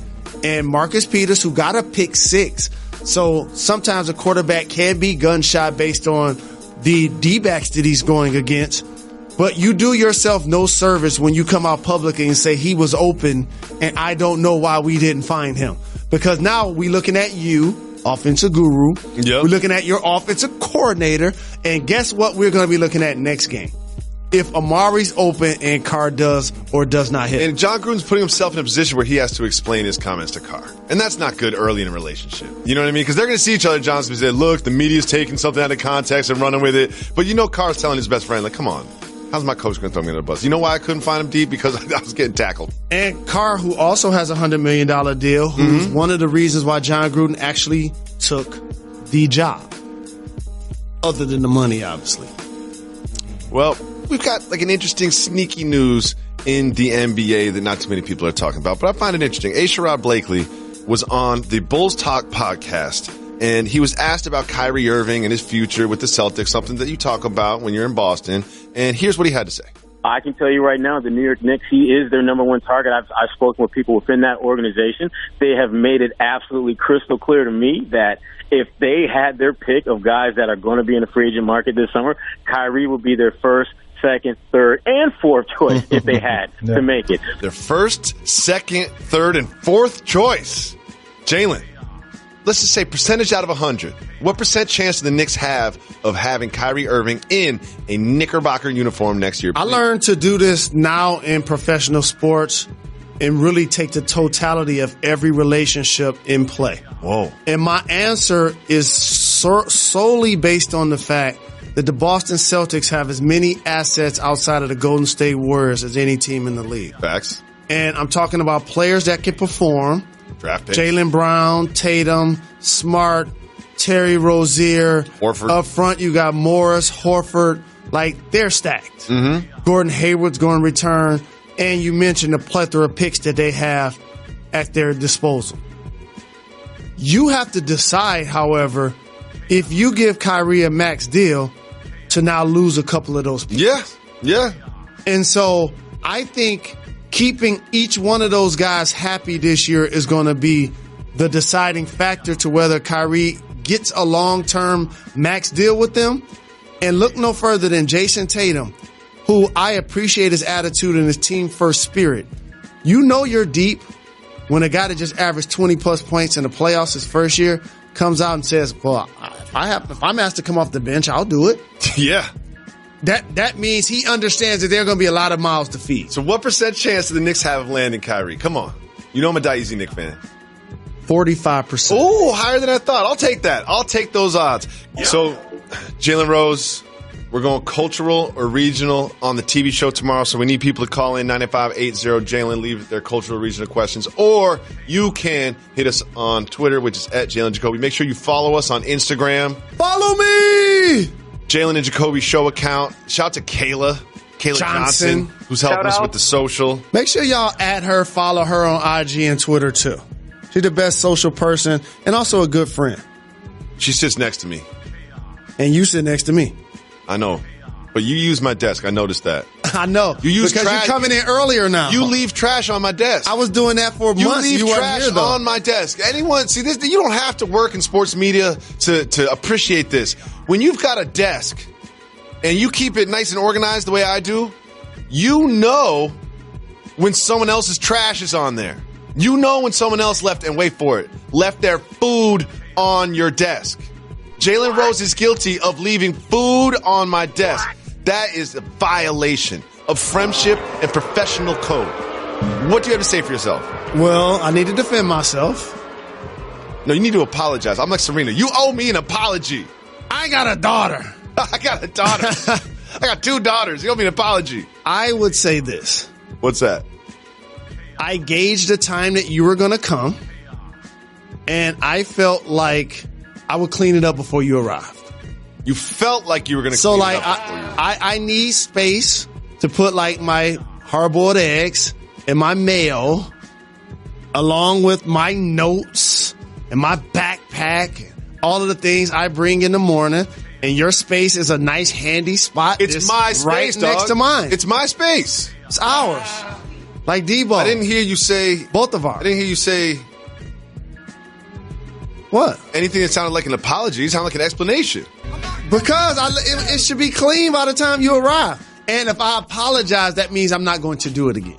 and Marcus Peters, who got a pick 6. So sometimes a quarterback can be gun-shy based on the D-backs that he's going against. But you do yourself no service when you come out publicly and say he was open and I don't know why we didn't find him. Because now we're looking at you, offensive guru. Yep. We're looking at your offensive coordinator. And guess what we're going to be looking at next game? if Amari's open and Carr does or does not hit. And John Gruden's putting himself in a position where he has to explain his comments to Carr. And that's not good early in a relationship. You know what I mean? Because they're going to see each other, Johnson, and say, look, the media's taking something out of context and running with it. But you know Carr's telling his best friend, like, come on. How's my coach going to throw me under the bus? You know why I couldn't find him deep? Because I was getting tackled. And Carr, who also has a $100 million deal, who's one of the reasons why John Gruden actually took the job. Other than the money, obviously. Well, we've got like an interesting sneaky news in the NBA that not too many people are talking about, but I find it interesting. Sherrod Blakely was on the Bulls Talk podcast, and he was asked about Kyrie Irving and his future with the Celtics, something that you talk about when you're in Boston. And here's what he had to say. I can tell you right now, the New York Knicks, he is their number one target. I've spoken with people within that organization. They have made it absolutely crystal clear to me that if they had their pick of guys that are going to be in the free agent market this summer, Kyrie would be their first, second, third, and fourth choice if they had to make it. Their first, second, third, and fourth choice. Jalen, let's just say percentage out of 100. What percent chance do the Knicks have of having Kyrie Irving in a Knickerbocker uniform next year? I learned to do this now in professional sports and really take the totality of every relationship in play. Whoa. And my answer is solely based on the fact that the Boston Celtics have as many assets outside of the Golden State Warriors as any team in the league. Facts. And I'm talking about players that can perform. Draft picks. Jaylen Brown, Tatum, Smart, Terry Rozier. Horford. Up front, you got Morris, Horford. Like, they're stacked. Mm-hmm. Gordon Hayward's going to return. And you mentioned the plethora of picks that they have at their disposal. You have to decide, however, if you give Kyrie a max deal to now lose a couple of those picks. Yeah. And so I think keeping each one of those guys happy this year is going to be the deciding factor to whether Kyrie gets a long-term max deal with them. And look no further than Jason Tatum, who I appreciate his attitude and his team-first spirit. You know you're deep when a guy that just averaged 20-plus points in the playoffs his first year comes out and says, well, if I'm asked to come off the bench, I'll do it. Yeah. That means he understands that there are going to be a lot of mouths to feed. So what percent chance do the Knicks have of landing Kyrie? Come on. You know I'm a die-easy Knicks fan. 45%. Oh, higher than I thought. I'll take that. I'll take those odds. Yeah. So, Jalen Rose, we're going cultural or regional on the TV show tomorrow, so we need people to call in 985-80 Jalen, leave their cultural or regional questions, or you can hit us on Twitter, which is at Jalen and Jacoby. Make sure you follow us on Instagram. Follow me! Jalen and Jacoby show account. Shout out to Kayla Johnson, who's helping us with the social. Make sure y'all add her, follow her on IG and Twitter too. She's the best social person and also a good friend. She sits next to me. And you sit next to me. I know. But you use my desk. I noticed that. I know. You use because trash. You're coming in earlier now. You leave trash on my desk. I was doing that for months. You leave trash here, on my desk. Anyone see this? You don't have to work in sports media to appreciate this. When you've got a desk and you keep it nice and organized the way I do, you know when someone else's trash is on there. You know when someone else left their food on your desk. Jalen Rose is guilty of leaving food on my desk. That is a violation of friendship and professional code. What do you have to say for yourself? Well, I need to defend myself. No, you need to apologize. I'm like Serena. You owe me an apology. I got a daughter. I got a daughter. I got 2 daughters. You owe me an apology. I would say this. What's that? I gauged the time that you were going to come, and I felt like I would clean it up before you arrived. You felt like you were going to clean it up before you arrived. I need space to put like my hard-boiled eggs and my mail along with my notes and my backpack and all of the things I bring in the morning. And your space is a nice, handy spot. It's my space, right dog. next to mine. It's my space. It's ours. Like Debo. I didn't hear you say... Both of ours. I didn't hear you say... What? Anything that sounded like an apology. It sounded like an explanation. Because it should be clean by the time you arrive. And if I apologize, that means I'm not going to do it again.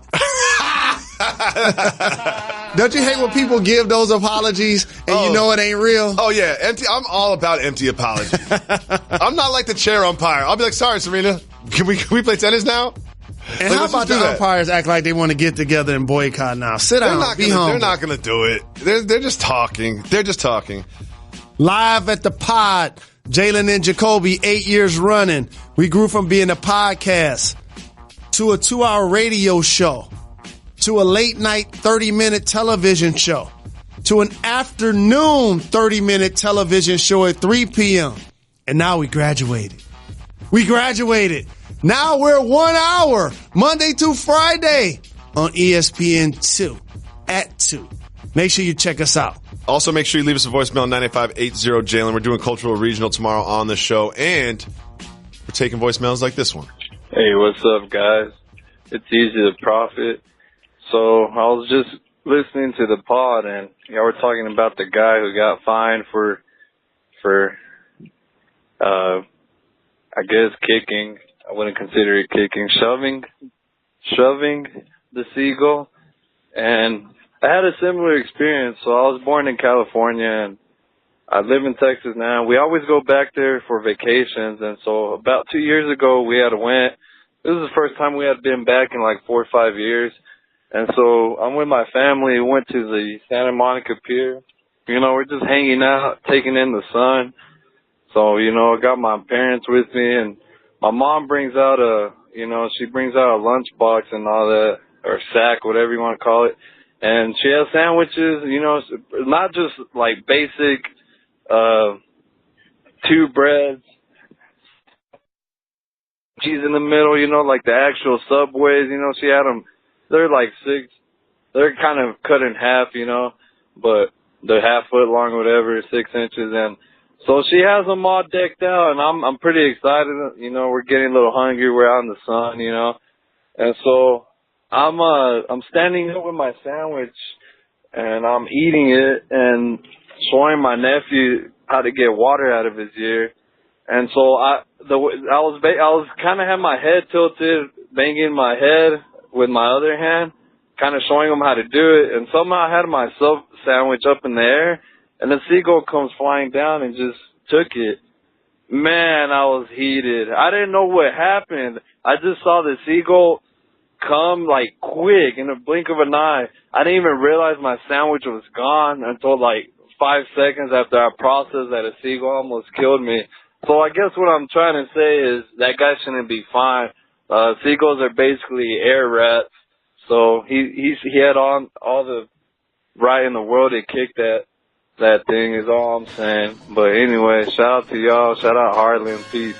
Don't you hate when people give those apologies and you know it ain't real? Oh, yeah. I'm all about empty apologies. I'm not like the chair umpire. I'll be like, sorry, Serena. Can we play tennis now? And how about the umpires act like they want to get together and boycott now? Sit down, be humble. They're not going to do it. They're just talking. They're just talking. Live at the pod, Jalen and Jacoby, 8 years running. We grew from being a podcast to a 2-hour radio show, to a late night 30-minute television show, to an afternoon 30-minute television show at 3 p.m. And now we graduated. Now we're 1 hour, Monday through Friday on ESPN2 at 2. Make sure you check us out. Also, make sure you leave us a voicemail 98580-JALEN. We're doing Cultural Regional tomorrow on the show, and we're taking voicemails like this one. Hey, what's up, guys? It's Easy to Profit. So I was just listening to the pod, and y'all were talking about the guy who got fined for I guess kicking. I wouldn't consider it kicking. Shoving the seagull. And I had a similar experience. So I was born in California, and I live in Texas now. We always go back there for vacations. And so about 2 years ago, we had went. This was the first time we had been back in like 4 or 5 years. And so I'm with my family. We went to the Santa Monica Pier. You know, we're just hanging out, taking in the sun. So, you know, I got my parents with me, and my mom brings out she brings out a lunchbox and all that, or sack, whatever you want to call it. And she has sandwiches, you know, not just like basic, 2 breads, cheese in the middle, you know, like the actual Subways, you know, she had them, they're like they're kind of cut in half, you know, but they're half foot long or whatever, 6 inches, and so she has them all decked out, and I'm pretty excited. You know, we're getting a little hungry. We're out in the sun, you know, and so I'm standing up with my sandwich, and I'm eating it and showing my nephew how to get water out of his ear. And so I was kind of had my head tilted, banging my head with my other hand, kind of showing him how to do it. And somehow I had my sandwich up in the air, and the seagull comes flying down and just took it. Man, I was heated. I didn't know what happened. I just saw the seagull come like quick in a blink of an eye. I didn't even realize my sandwich was gone until like 5 seconds after I processed that a seagull almost killed me. So I guess what I'm trying to say is that guy shouldn't be fined. Seagulls are basically air rats. So he had all the right in the world to kick that thing is all I'm saying. But anyway, shout out to y'all. Shout out Harlan, peace,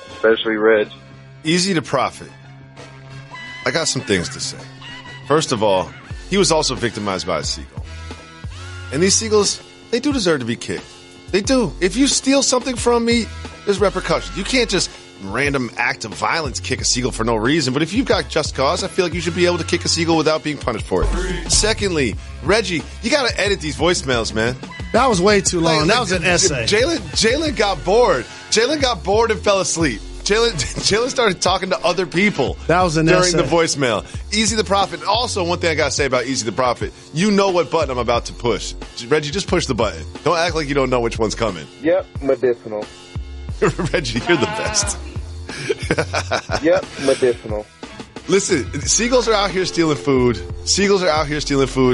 especially Reg. Easy to Profit. I got some things to say. First of all, he was also victimized by a seagull. And these seagulls, they do deserve to be kicked. They do. If you steal something from me, there's repercussions. You can't just random act of violence kick a seagull for no reason. But if you've got just cause, I feel like you should be able to kick a seagull without being punished for it. Secondly, Reggie, you got to edit these voicemails, man. That was way too long. That was an essay. Jalen got bored. Jalen got bored and fell asleep. Jalen started talking to other people. That was an during essay. The voicemail. Easy the Profit. Also, one thing I got to say about Easy the Profit, you know what button I'm about to push. Reggie, just push the button. Don't act like you don't know which one's coming. Yep, medicinal. Reggie, you're the best. Yep, medicinal. Listen, seagulls are out here stealing food.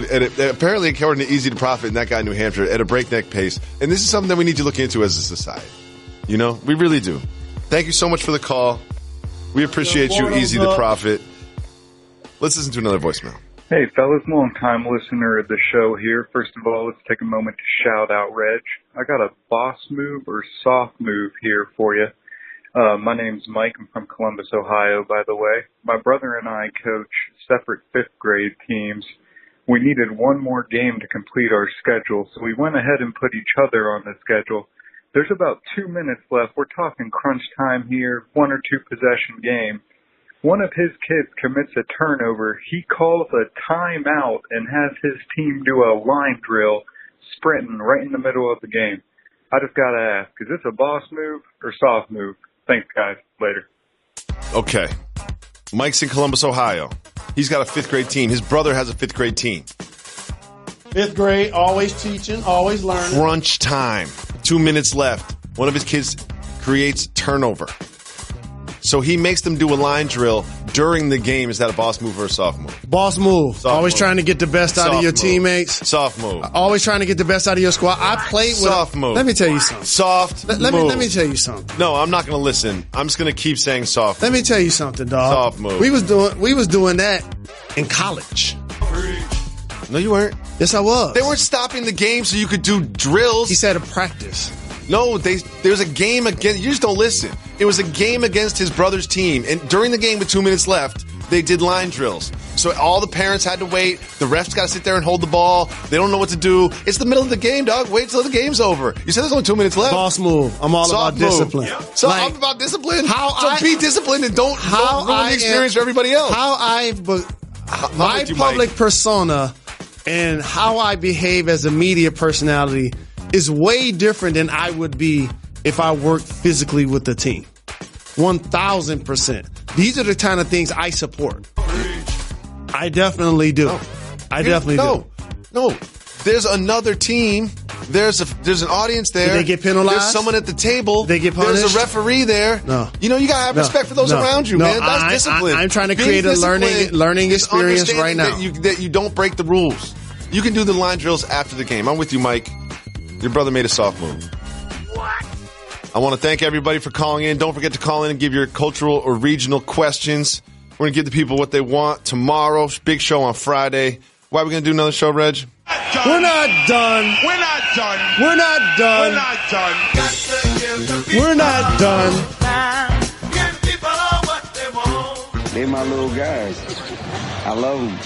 And apparently, according to Easy to Profit and that guy in New Hampshire, at a breakneck pace. And this is something that we need to look into as a society. You know, we really do. Thank you so much for the call. We appreciate you, Easy the Profit. Let's listen to another voicemail. Hey, fellas, long-time listener of the show here. First of all, let's take a moment to shout out Reg. I got a boss move or soft move here for you. My name's Mike. I'm from Columbus, Ohio, by the way. My brother and I coach separate 5th grade teams. We needed one more game to complete our schedule, so we went ahead and put each other on the schedule. There's about 2 minutes left. We're talking crunch time here, 1 or 2 possession game. One of his kids commits a turnover. He calls a timeout and has his team do a line drill, sprinting right in the middle of the game. I just got to ask, is this a boss move or soft move? Thanks, guys. Later. Okay. Mike's in Columbus, Ohio. He's got a 5th grade team. His brother has a 5th grade team. 5th grade, always teaching, always learning. Crunch time. 2 minutes left. One of his kids creates turnover. So he makes them do a line drill during the game. Is that a boss move or a soft move? Boss move. Always trying to get the best out of your teammates. Soft move. Always trying to get the best out of your squad. I played with soft move. Let me tell you something. Soft move. Let me tell you something. No, I'm not going to listen. I'm just going to keep saying soft move. Let me tell you something, dog. Soft move. We was doing that in college. No, you weren't. Yes, I was. They weren't stopping the game so you could do drills. He said a practice. No, there was a game against. You just don't listen. It was a game against his brother's team, and during the game with 2 minutes left, they did line drills. So all the parents had to wait. The refs got to sit there and hold the ball. They don't know what to do. It's the middle of the game, dog. Wait till the game's over. You said there's only 2 minutes left. Boss move. I'm all about discipline. So I'm about discipline. Be disciplined and don't ruin the experience for everybody else. My public persona and how I behave as a media personality is way different than I would be if I worked physically with the team. 1,000%. These are the kind of things I support. I definitely do. No. There's another team. There's an audience there. Did they get penalized? There's someone at the table. They get punished? There's a referee there. No. You gotta have respect for those around you, man. That's discipline. I'm trying to create a learning experience right now. That you don't break the rules. You can do the line drills after the game. I'm with you, Mike. Your brother made a soft move. I want to thank everybody for calling in. Don't forget to call in and give your cultural or regional questions. We're going to give the people what they want tomorrow. Big show on Friday. Why are we going to do another show, Reg? We're not done. We're not done. We're not done. We're not done. We're not done. They my little guys. I love them.